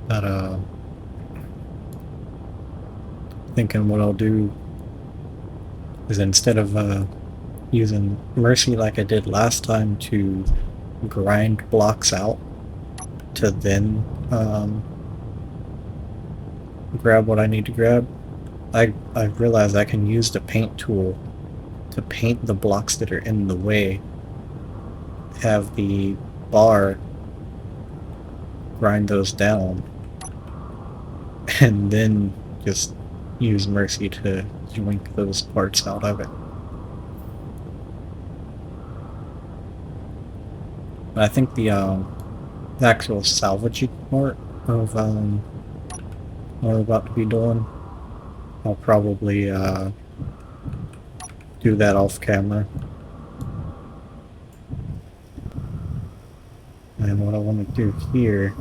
But thinking what I'll do is instead of using Mercy like I did last time to grind blocks out to then grab what I need to grab. I realize I can use the paint tool to paint the blocks that are in the way. Have the bar grind those down, and then just use Mercy to yoink those parts out of it. But I think the actual salvaging part of what we're about to be doing, I'll probably do that off camera. And what I want to do here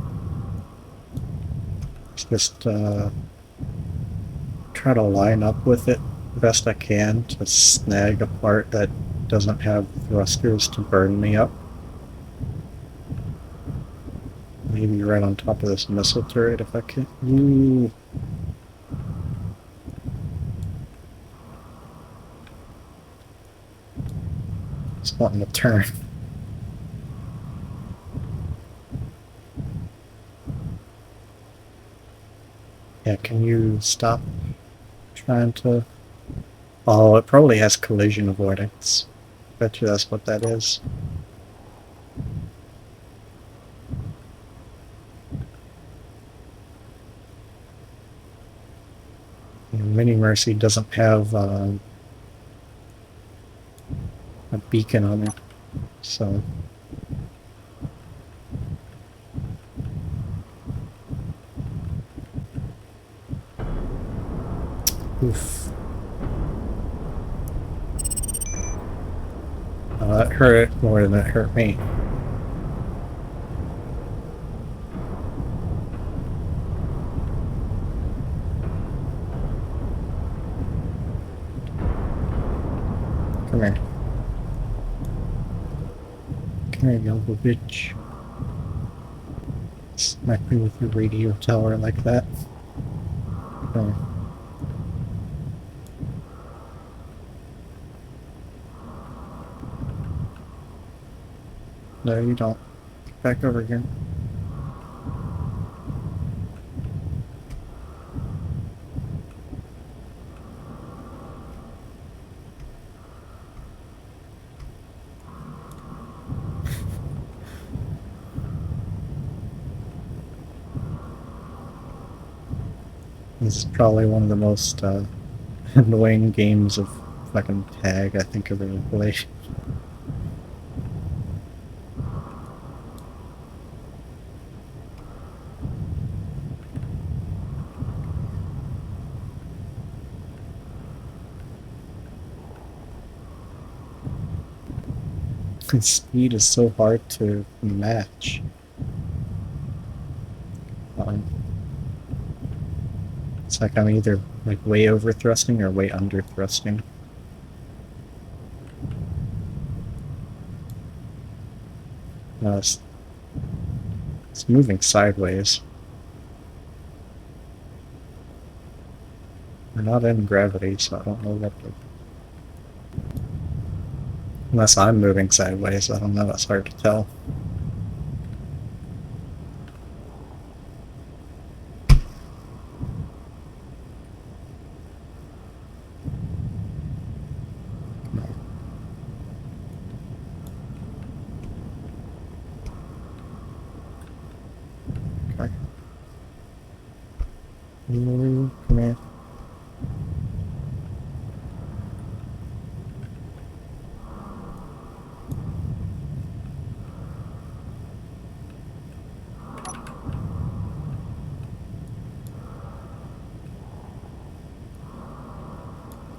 is just try to line up with it the best I can to snag a part that doesn't have thrusters to burn me up. Maybe right on top of this missile turret if I can. Ooh. Just wanting to turn. Yeah, can you stop trying to... Oh, it probably has collision avoidance. Bet you that's what that is. Mini Mercy doesn't have a beacon on it, so... Oof. That hurt it more than it hurt me. Come here. Come here, you little bitch. Smack me with your radio tower like that. Come here. No, you don't. Get back over here. This is probably one of the most annoying games of fucking tag I think I've ever played. Its speed is so hard to match. It's like I'm either like way over thrusting or way under thrusting. No, it's moving sideways. We're not in gravity, so I don't know what the... Unless I'm moving sideways, I don't know, it's hard to tell. Okay. Come here.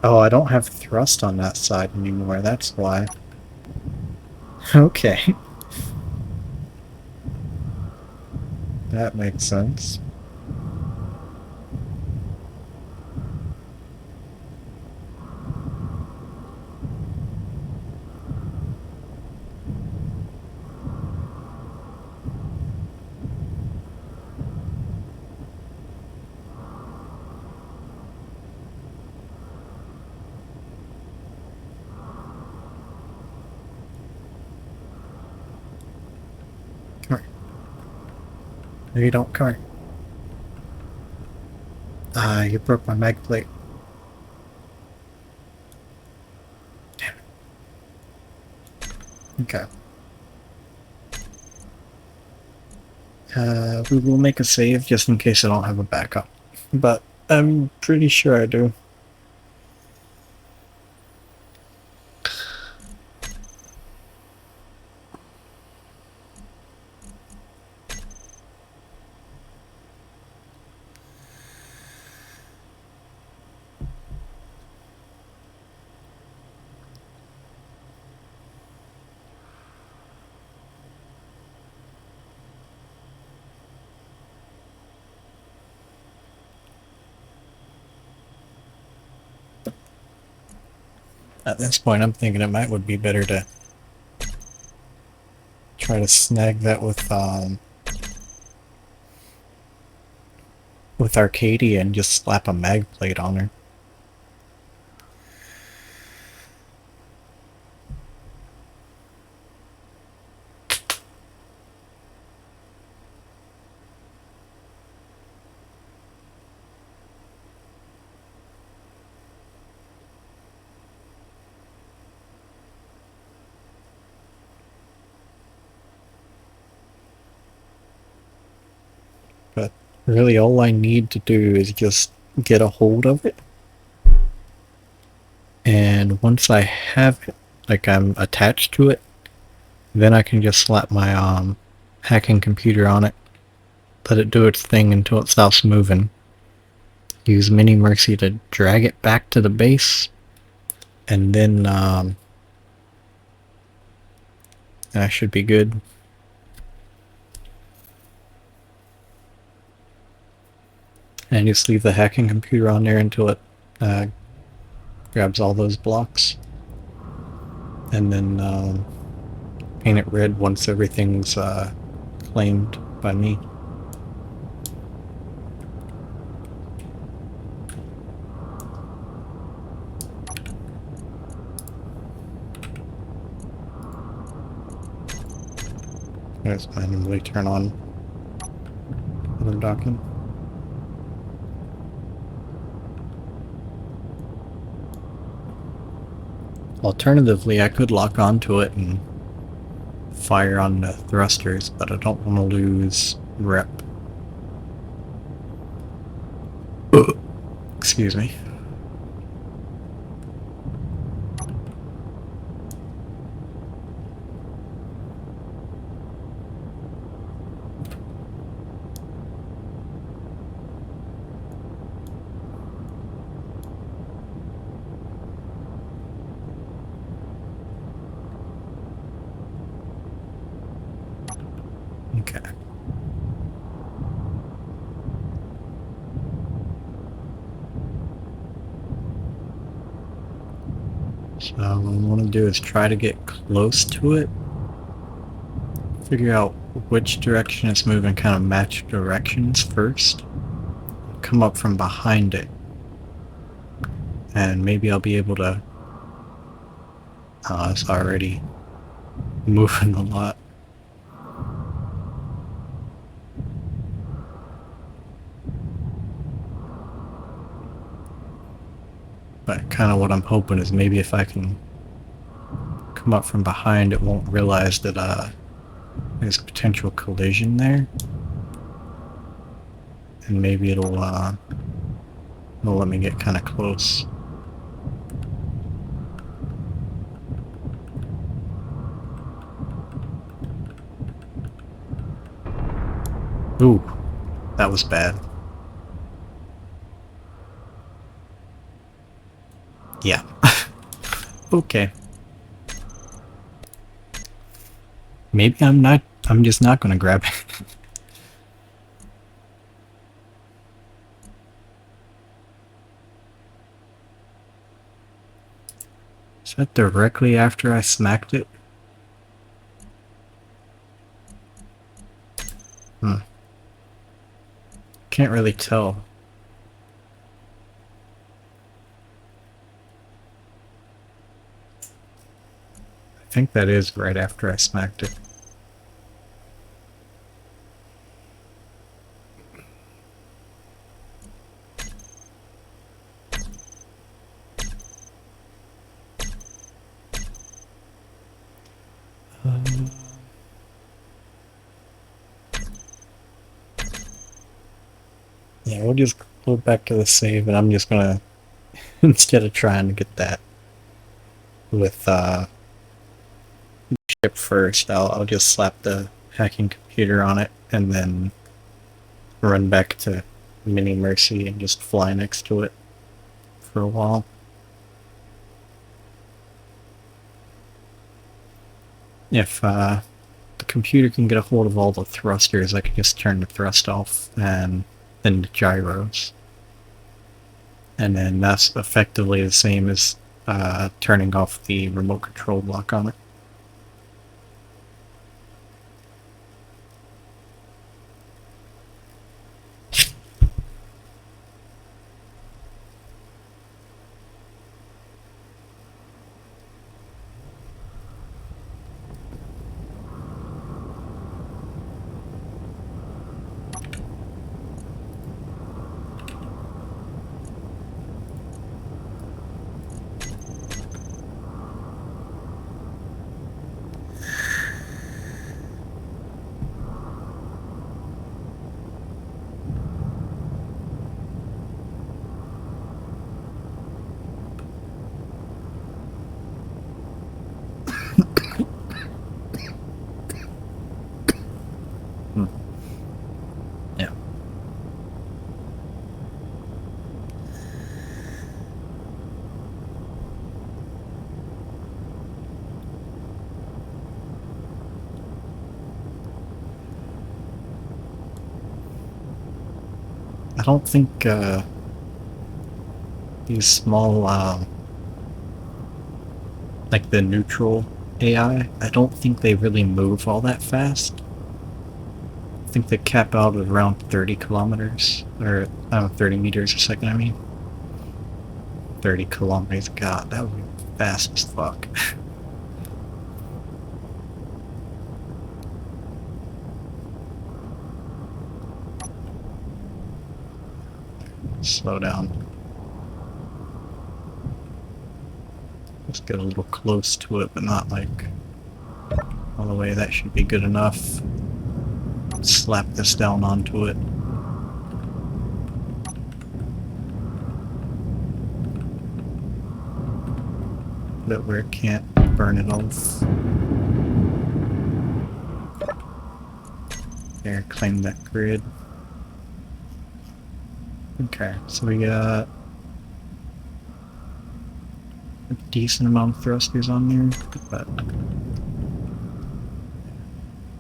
Oh, I don't have thrust on that side anymore, that's why. Okay. That makes sense. Come here. No, you don't. Come here. You broke my mag plate. Okay. We will make a save just in case I don't have a backup. But I'm pretty sure I do. At this point, I'm thinking it might would be better to try to snag that with Arcadia and just slap a mag plate on her. But really, all I need to do is just get a hold of it. And once I have it, like I'm attached to it, then I can just slap my hacking computer on it, let it do its thing until it stops moving. Use Mini Mercy to drag it back to the base, and then I should be good. And just leave the hacking computer on there until it uh, grabs all those blocks. And then paint it red once everything's claimed by me. Let's randomly turn on when I'm docking. Alternatively, I could lock onto it and fire on the thrusters, but I don't want to lose rep. Excuse me. Okay. So what I want to do is try to get close to it, figure out which direction it's moving, kind of match directions first, come up from behind it, and maybe I'll be able to... it's already moving a lot. But kind of what I'm hoping is maybe if I can come up from behind, it won't realize that there's a potential collision there. And maybe it'll let me get kind of close. Ooh, that was bad. Yeah. Okay. Maybe I'm just not gonna grab it. Is that directly after I smacked it? Can't really tell. I think that is right after I smacked it. Yeah, we'll just go back to the save, and I'm just gonna instead of trying to get that with ship first, I'll just slap the hacking computer on it and then run back to Mini Mercy and just fly next to it for a while. If the computer can get a hold of all the thrusters, I can just turn the thrust off and then the gyros. And then that's effectively the same as turning off the remote control block on it. Hmm. Yeah. I don't think these small, like the neutral I don't think they really move all that fast. I think they cap out at around 30 kilometers, or 30 meters a second, I mean. 30 kilometers, god, that would be fast as fuck. Slow down. Let's get a little close to it, but not like all the way. That should be good enough. Slap this down onto it. But where it can't burn it off. There, claim that grid. Okay, so we got a decent amount of thrusters on there, but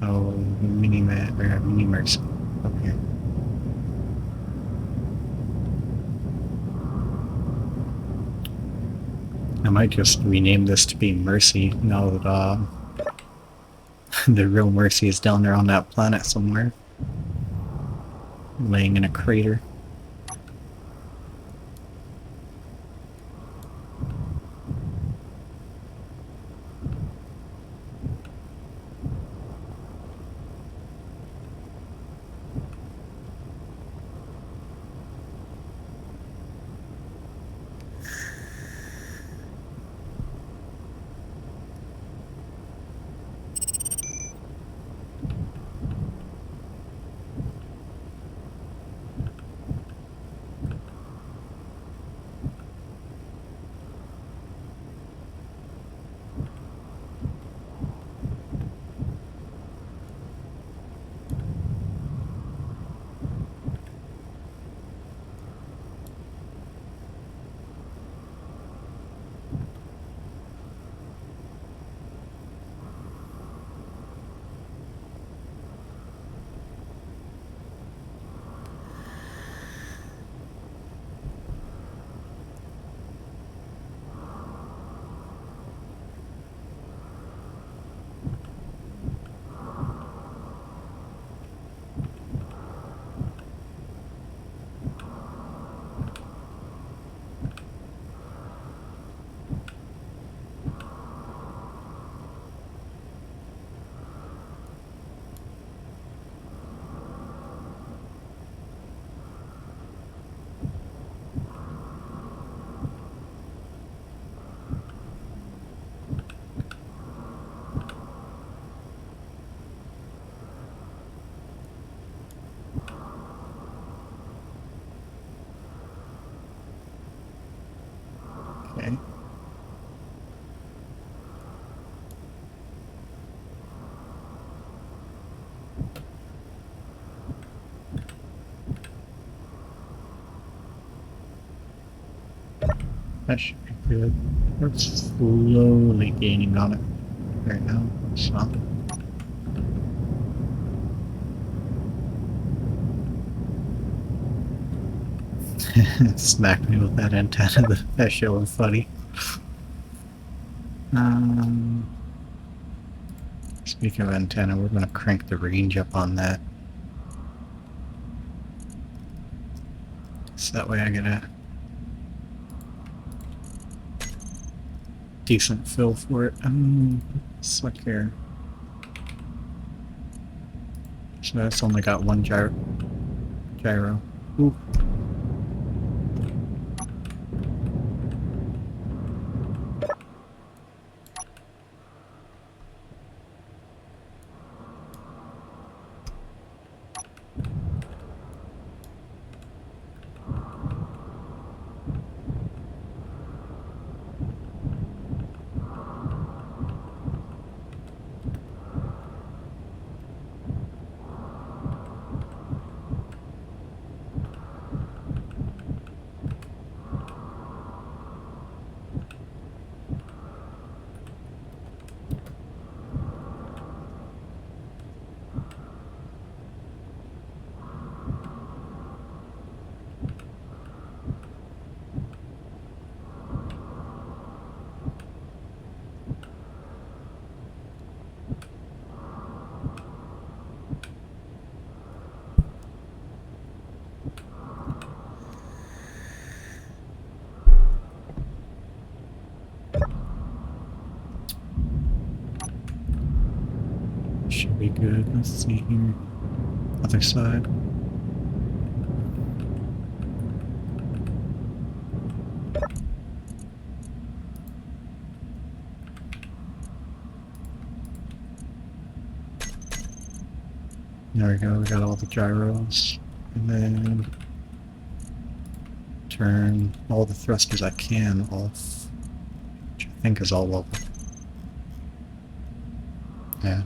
oh, mini mercs up here. I might just rename this to be Mercy now that the real Mercy is down there on that planet somewhere, laying in a crater. That should be good. We're slowly gaining on it right now, so. Smacked me with that antenna. That shit was funny. Um, Speaking of antenna, we're gonna crank the range up on that. So that way I get a decent fill for it. Let's look here. So that's only got one gyro. Ooh. Should be good. Let's see here. Other side. There we go. We got all the gyros. And then turn all the thrusters I can off, which I think is all of them. Yeah.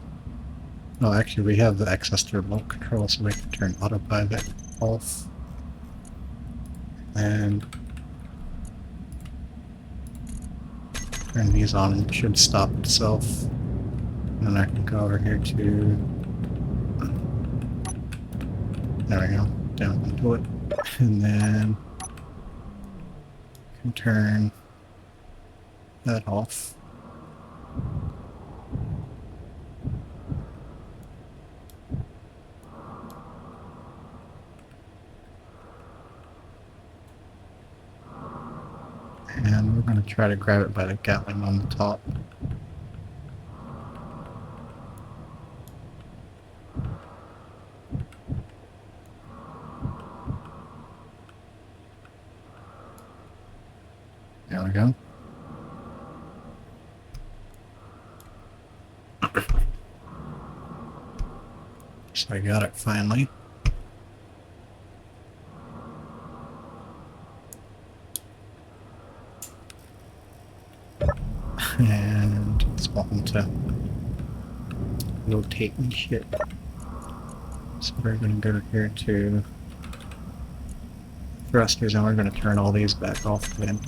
Oh, actually, we have the access to remote control, so we can turn autopilot off. And turn these on, and it should stop itself. And then I can go over here to... There we go. Down into it. And then... can turn that off. And we're going to try to grab it by the Gatling on the top. There we go. So I got it finally. And it's wanting to rotate and shit. So we're going to go here to thrusters, and we're going to turn all these back off again.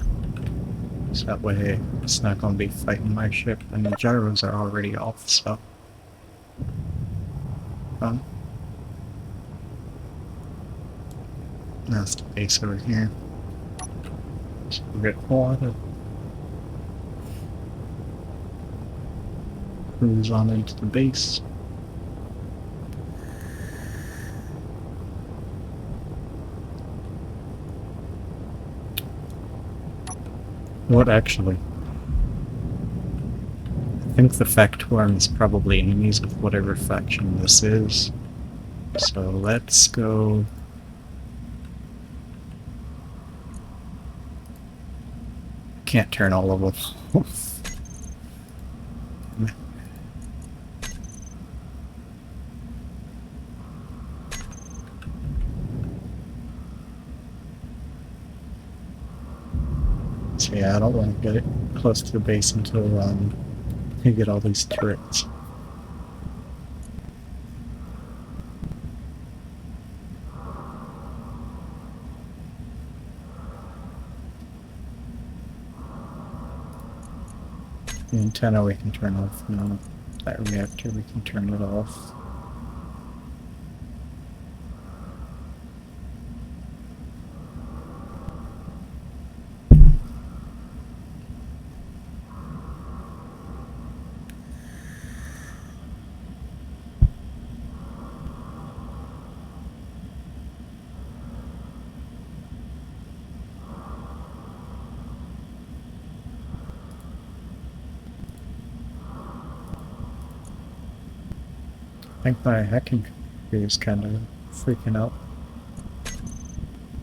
So that way it's not going to be fighting my ship, and the gyros are already off, so... That's the base over here. So we'll get water. Cruise on into the base. What actually? I think the Factorum is probably enemies with whatever faction this is. So let's go... Can't turn all of them. So yeah, I don't want to get it close to the base until you get all these turrets. The antenna we can turn off now. That reactor we can turn it off. I think my hacking computer is kind of freaking out.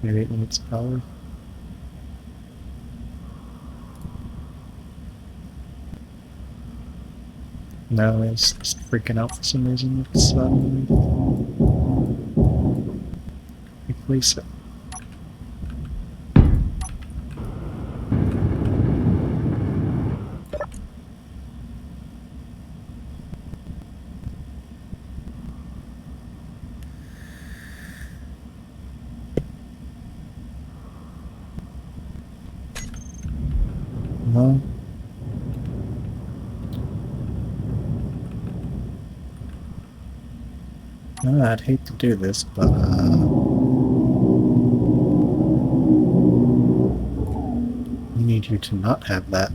Maybe it needs power. No, it's just freaking out for some reason. It's replace it. No, I'd hate to do this, but we need you to not have that.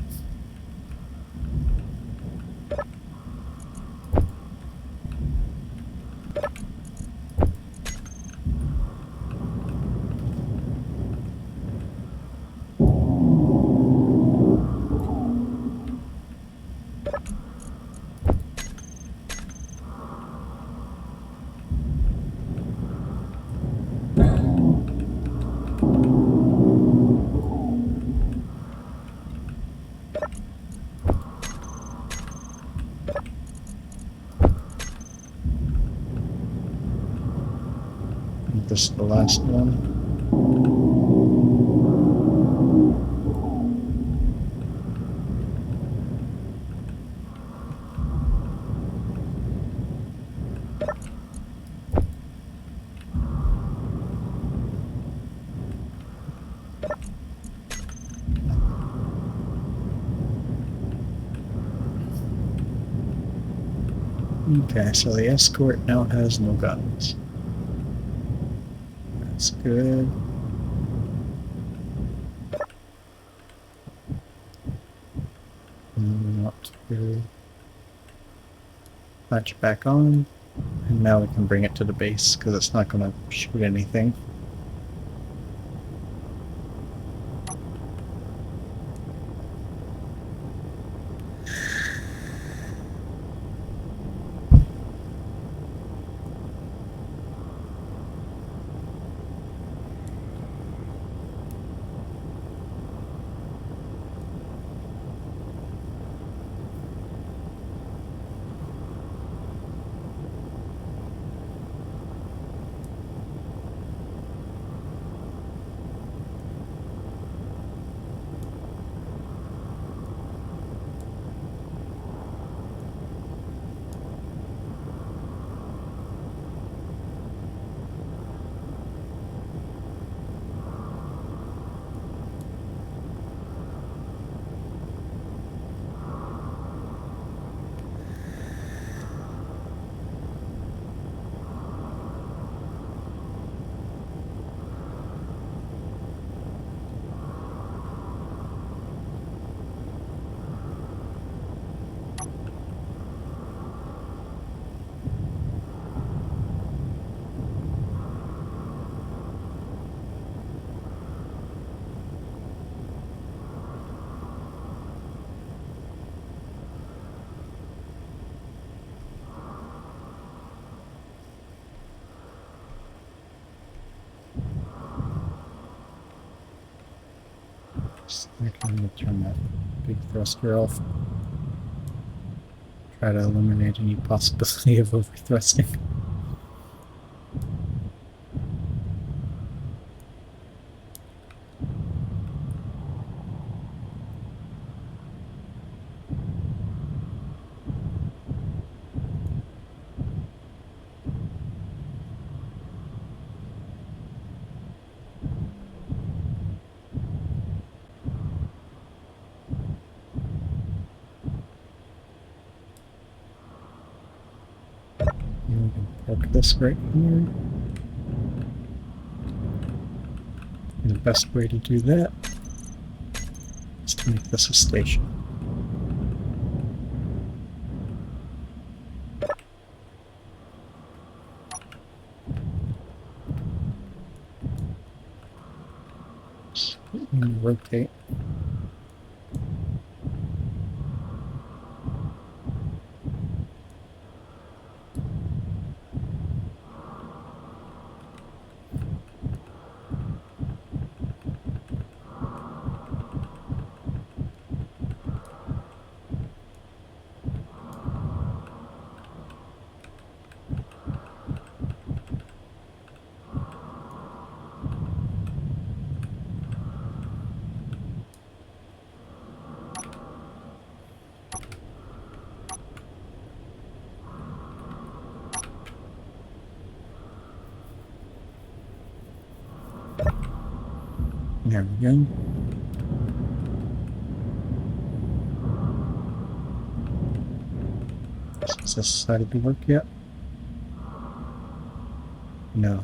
This is the last one. Okay, so the escort now has no guns. That's good. Not to latch back on. And now we can bring it to the base because it's not going to shoot anything. I can turn that big thruster off. Try to eliminate any possibility of overthrusting. Like this right here. And the best way to do that is to make this a station. Rotate. There we go. Has this decided to work yet? No.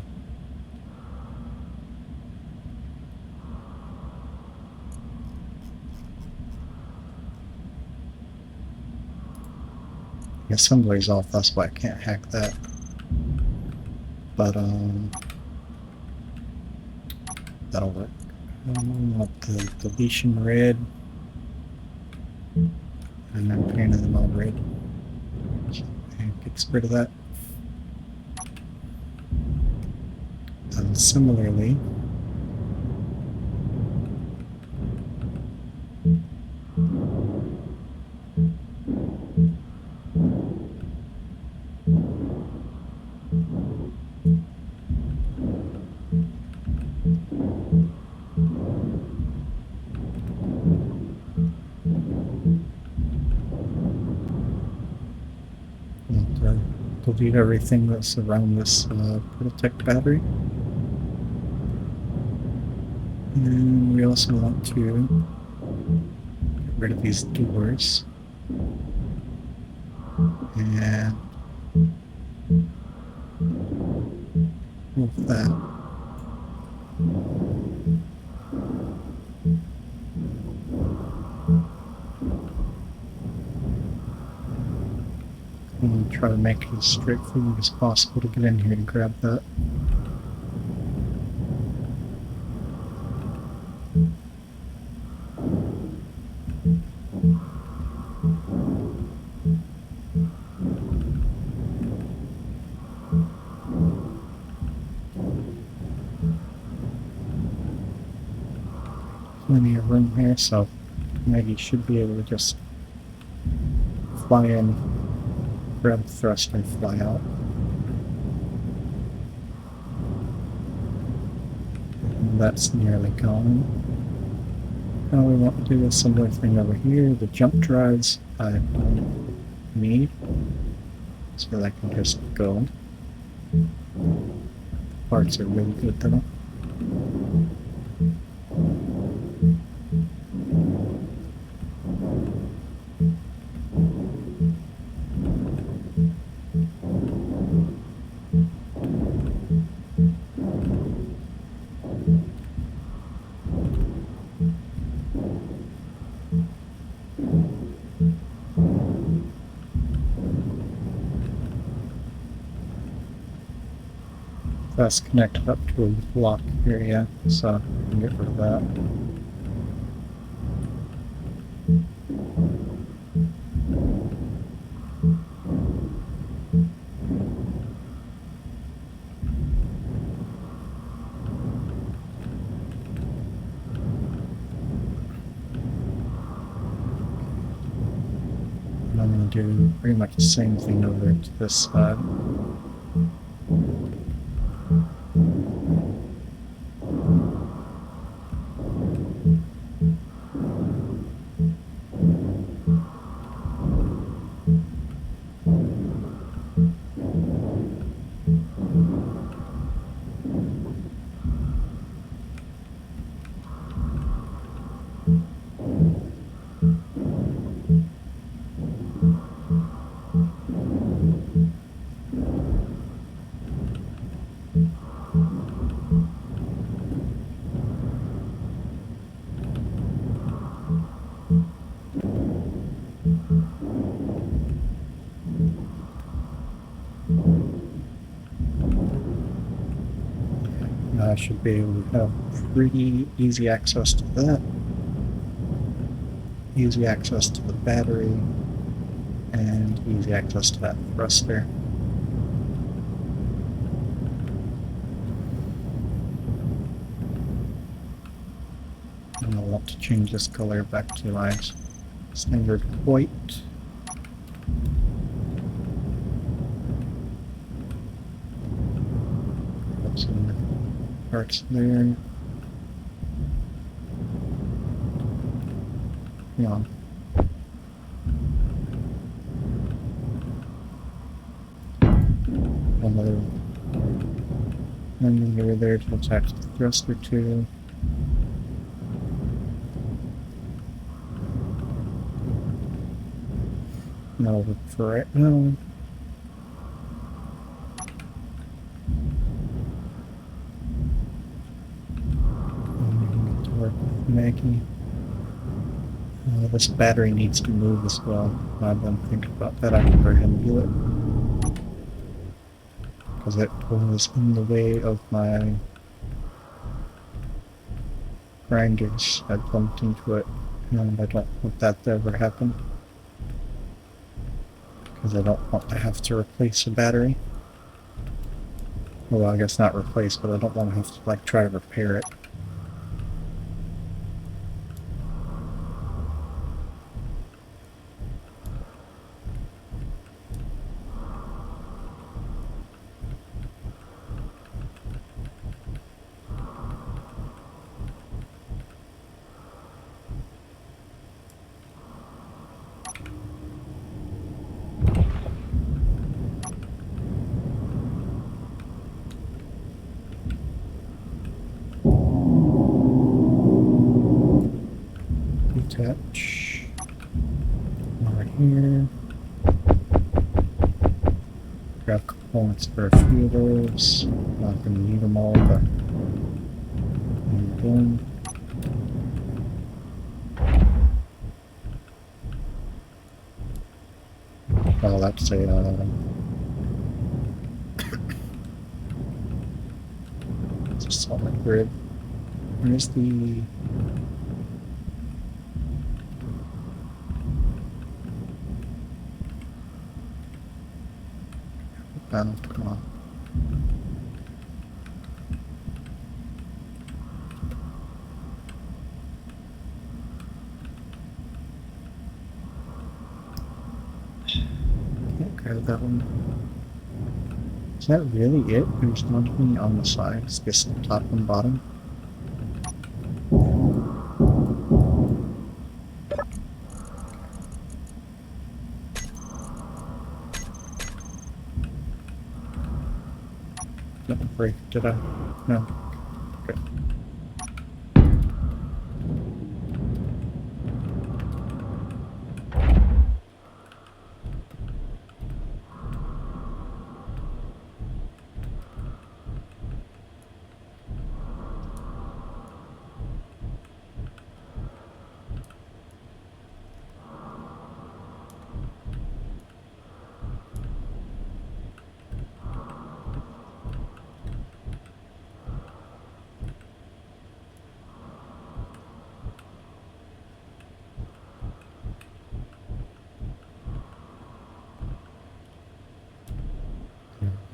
The assembly's off, that's why I can't hack that. But, that'll work. I want the deletion red. And then painting them all red. And gets rid of that. And similarly, delete everything that's around this Protect battery. And we also want to get rid of these doors. And move that. And try to make it as straightforward as possible to get in here to grab that. Plenty of room here, so maybe you should be able to just fly in, grab the thruster, and fly out. And that's nearly gone. Now we want to do a similar thing over here. The jump drives I don't need, so I can just go. Parts are really good though. That's connected up to a block area, so I can get rid of that. And I'm going to do pretty much the same thing over to this side. should be able to have pretty easy access to that. Easy access to the battery, and easy access to that thruster. And I'll want to change this color back to my standard white. Put some parts there. Come on. Another over there to attach the thruster to. That'll work for right now. Get to work with Maggie. This battery needs to move as well. I've been thinking about that. I can go ahead and do it. Because it was in the way of my grinders. I bumped into it, and I don't want that to ever happen. Because I don't want to have to replace a battery. Well, I guess not replace, but I don't want to have to like try to repair it. Detach. Over here. Grab components for a few of those. Not going to need them all, but boom. Oh, that's a it's a solid grid. Where's the come on. Can't grab that one. Is that really it? There's nothing on the sides, just the top and bottom. Didn't break, did I? No. Okay.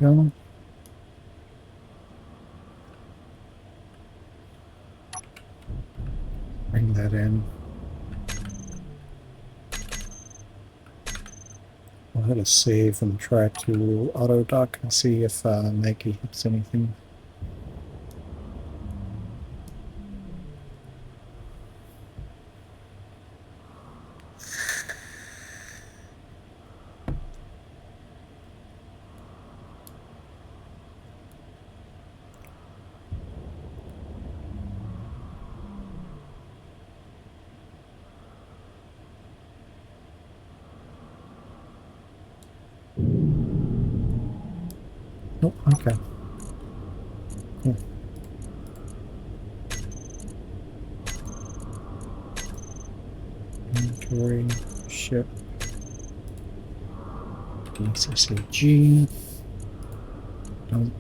Go. Bring that in. I'll hit a save and try to auto dock and see if Maggie hits anything. Oh, okay. Cool. Inventory, ship, DCCG. Nope.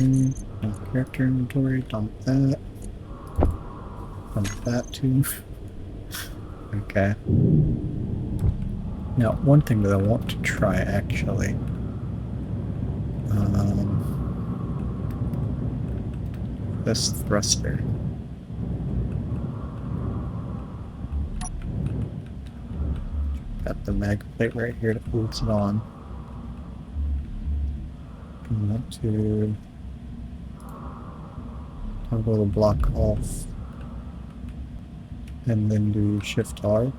Okay. Character inventory, dump that. Dump that too. Okay. Now, one thing that I want to try actually. Um, this thruster. Got the mag plate right here that holds it on. I want to toggle the block off and then do Shift R.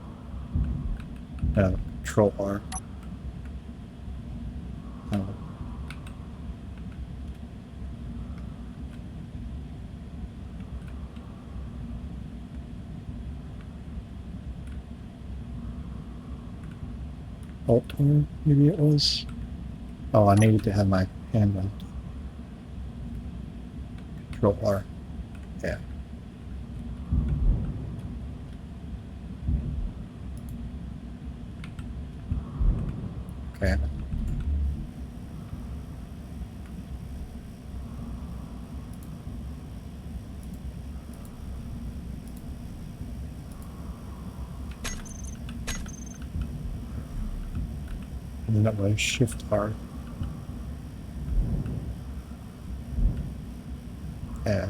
Control R. Oh. Alt R, maybe it was. Oh, I needed to have my hand on Control R. Yeah. Okay. And then that was Shift R. Yeah.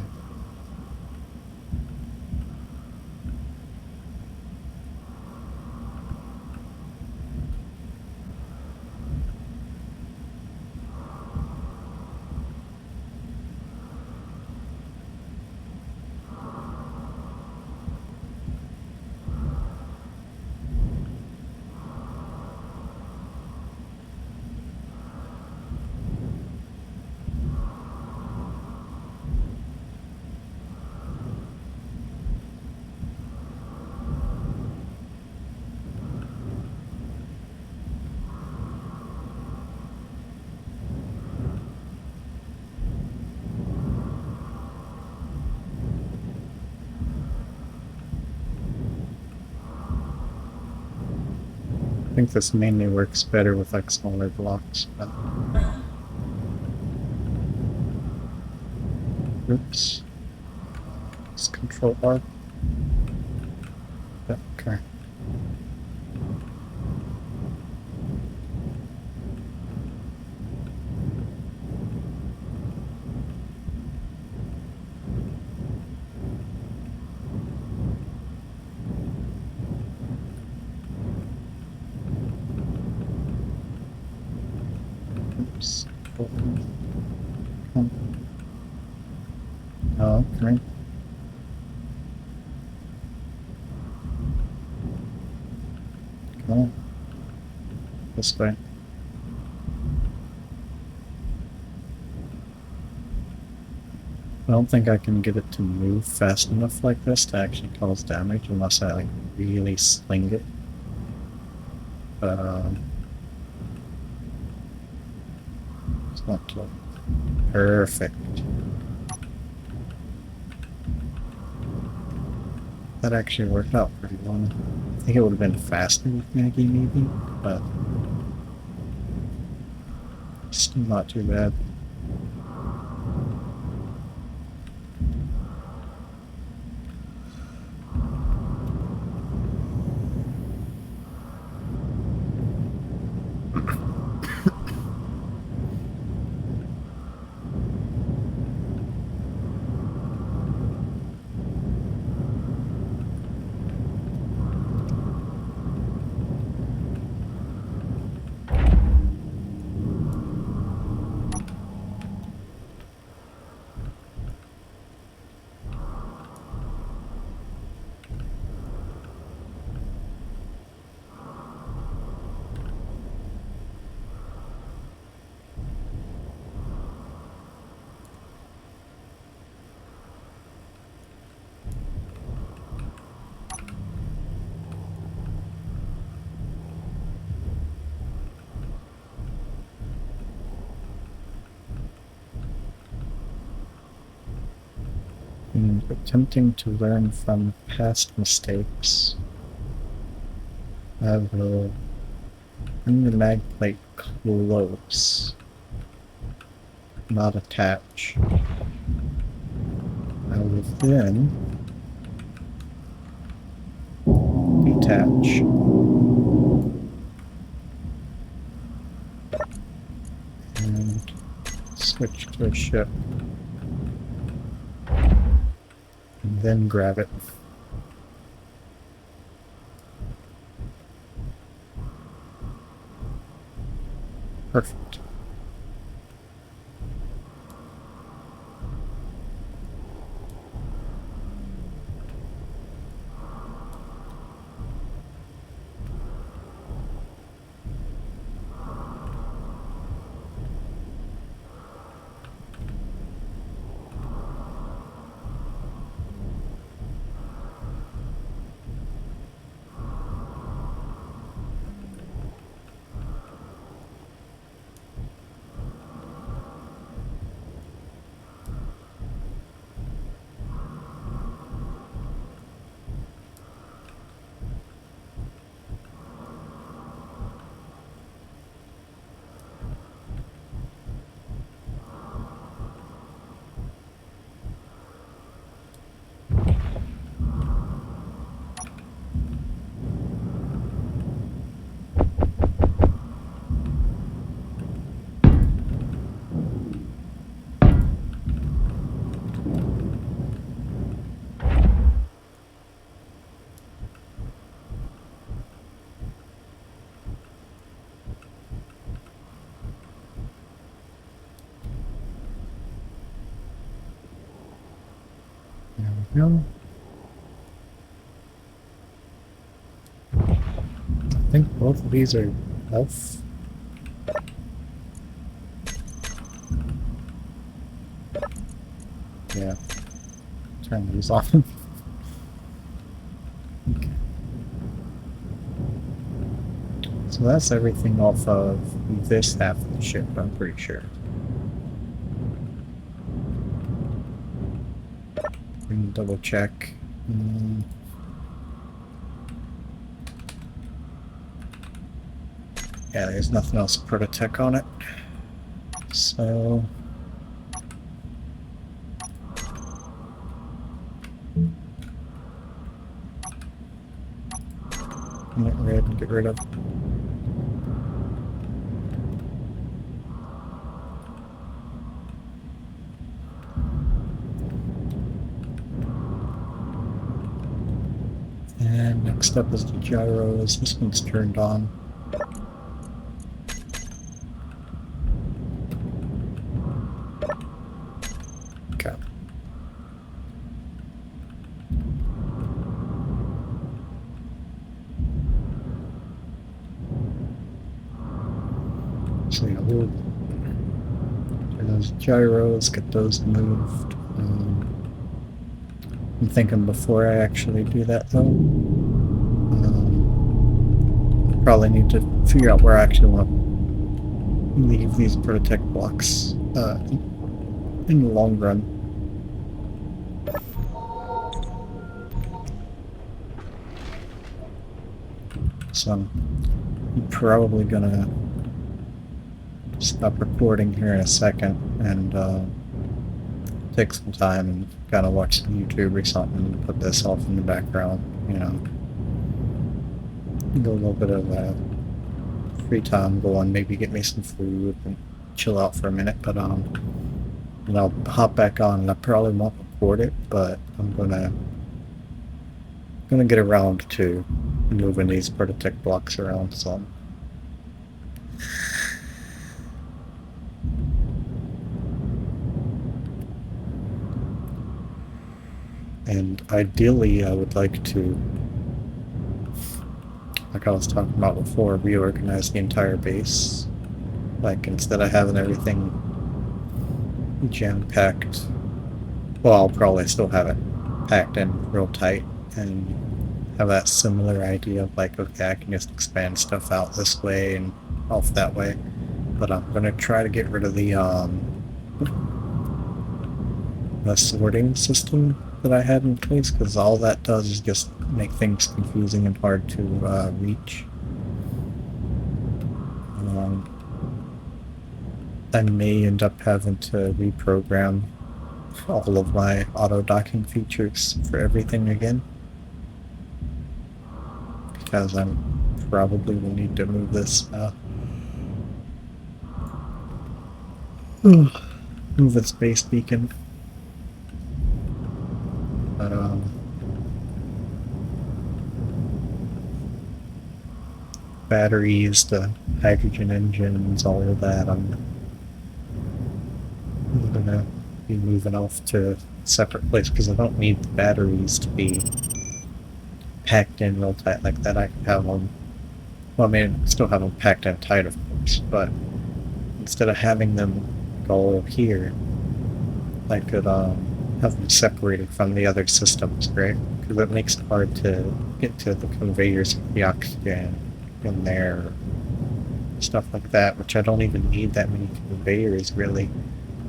I think this mainly works better with like smaller blocks, but oops. It's Control R. Okay. Oops. Oh, okay. Come on. This way. I don't think I can get it to move fast enough like this to actually cause damage unless I like really sling it. But it's not too perfect. That actually worked out pretty well. I think it would have been faster with Maggie maybe, but still not too bad. And attempting to learn from past mistakes, I will bring the mag plate close. not attach. I will then detach and switch to a ship and then grab it. Perfect. There we go. I think both of these are health. Yeah. Turn these off. Okay. So that's everything off of this half of the ship, I'm pretty sure. We can double check. Yeah, there's nothing else Prototech on it. So get rid of. And next up is the gyros. This one's turned on. Okay. So yeah, we'll turn those gyros, get those moved. I'm thinking before I actually do that though, probably need to figure out where I actually want to leave these Prototech blocks in the long run. So I'm probably gonna stop recording here in a second and take some time and kind of watch some YouTube or something and put this off in the background, you know. Get a little bit of free time going, maybe get me some food and chill out for a minute, but and I'll hop back on and I probably won't record it, but I'm gonna get around to moving these Prototech blocks around some. And ideally I would like to, like I was talking about before, reorganize the entire base. Like instead of having everything jam-packed, well, I'll probably still have it packed in real tight and have that similar idea of like, okay, I can just expand stuff out this way and off that way. But I'm gonna try to get rid of the sorting system that I had in place, because all that does is just make things confusing and hard to reach. I may end up having to reprogram all of my auto docking features for everything again because I'm probably will need to move this move its base beacon. But batteries, the hydrogen engines, all of that, I'm gonna be moving off to a separate place because I don't need the batteries to be packed in real tight like that. I can have them. Well, I mean, still have them packed in tight, of course, but instead of having them go here, I could have them separated from the other systems, right? Because it makes it hard to get to the conveyors of the oxygen in there, stuff like that, which I don't even need that many conveyors really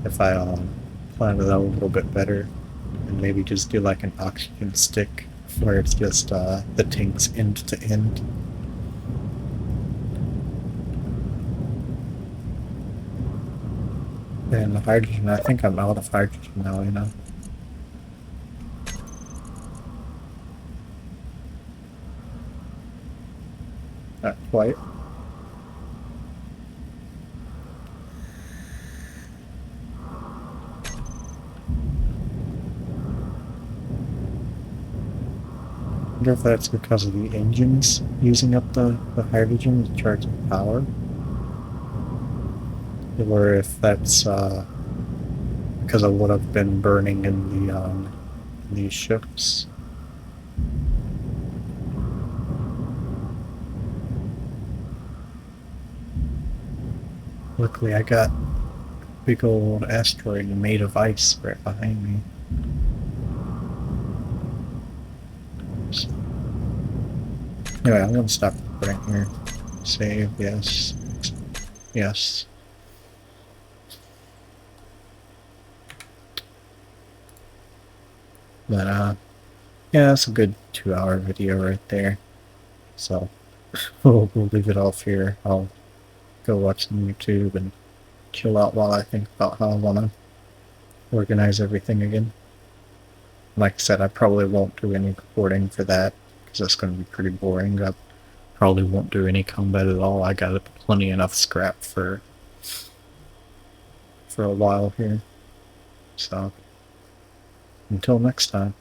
if I plan it out a little bit better and maybe just do like an oxygen stick where it's just the tanks end to end. And the hydrogen, I think I'm out of hydrogen now, you know. Not quite. I wonder if that's because of the engines using up the hydrogen to charge the power, or if that's because of what I've been burning in these ships. Luckily, I got a big old asteroid made of ice right behind me. So, anyway, I'm gonna stop recording here. Save, yes, yes. But yeah, that's a good 2-hour video right there. So we'll leave it off here. I'll go watch some YouTube and chill out while I think about how I want to organize everything again. Like I said, I probably won't do any recording for that because that's going to be pretty boring. I probably won't do any combat at all. I got plenty enough scrap for a while here. So until next time.